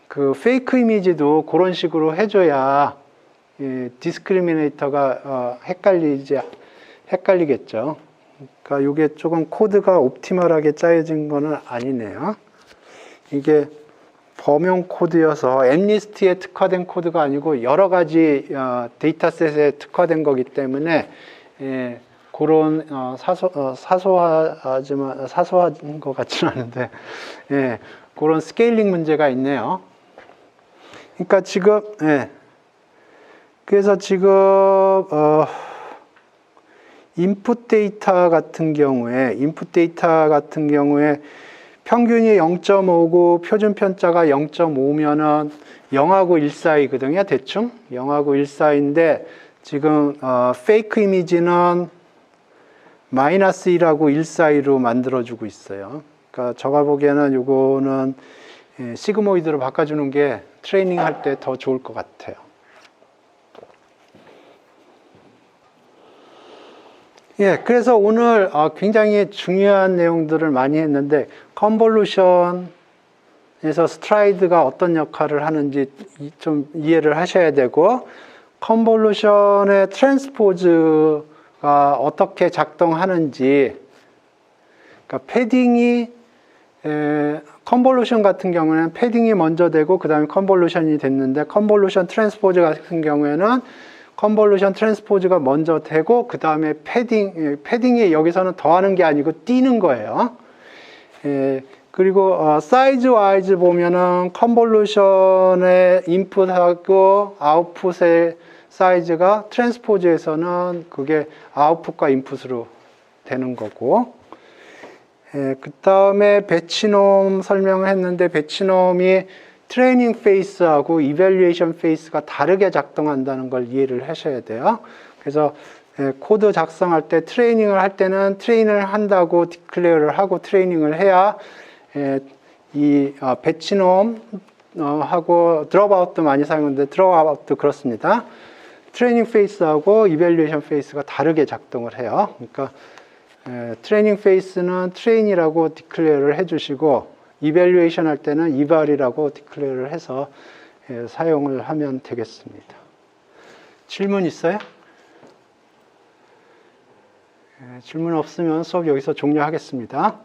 그 페이크 이미지도 그런 식으로 해줘야 디스크리미네이터가 헷갈리겠죠. 그러니까 이게 조금 코드가 옵티멀하게 짜여진 거는 아니네요. 이게 범용 코드여서 엠리스트에 특화된 코드가 아니고 여러 가지 데이터셋에 특화된 거기 때문에 그런 사소한 것 같지는 않은데 그런 스케일링 문제가 있네요. 그러니까 지금 그래서 지금 인풋 데이터 같은 경우에 평균이 0.5고 표준 편차가 0.5면은 0하고 1 사이거든요. 대충 0하고 1 사이인데 지금 페이크 이미지는 -1하고 1 사이로 만들어주고 있어요. 그러니까 제가 보기에는 요거는 시그모이드로 바꿔주는 게 트레이닝 할 때 더 좋을 것 같아요. 그래서 오늘 굉장히 중요한 내용들을 많이 했는데 컨볼루션에서 스트라이드가 어떤 역할을 하는지 좀 이해를 하셔야 되고 컨볼루션의 트랜스포즈가 어떻게 작동하는지 그러니까 패딩이 컨볼루션 같은 경우에는 패딩이 먼저 되고 그 다음에 컨볼루션이 됐는데 컨볼루션 트랜스포즈 같은 경우에는 컨볼루션 트랜스포즈가 먼저 되고 그 다음에 패딩이 여기서는 더하는 게 아니고 띄는 거예요. 그리고 사이즈 와이즈 보면은 컨볼루션의 인풋하고 아웃풋의 사이즈가 트랜스포즈에서는 그게 아웃풋과 인풋으로 되는 거고 그 다음에 배치놈 설명을 했는데 배치놈이 트레이닝 페이스하고 이밸류에이션 페이스가 다르게 작동한다는 걸 이해를 하셔야 돼요. 그래서 코드 작성할 때 트레이닝을 할 때는 트레인을 한다고 디클레어를 하고 트레이닝을 해야 이 배치놈 하고 드롭아웃도 많이 사용하는데 드롭아웃도 그렇습니다. 트레이닝 페이스하고 이밸류에이션 페이스가 다르게 작동을 해요. 그러니까 트레이닝 페이스는 트레인이라고 디클레어를 해주시고 이밸류에이션 할 때는 이발이라고 디클레어를 해서 사용을 하면 되겠습니다. 질문 있어요? 질문 없으면 수업 여기서 종료하겠습니다.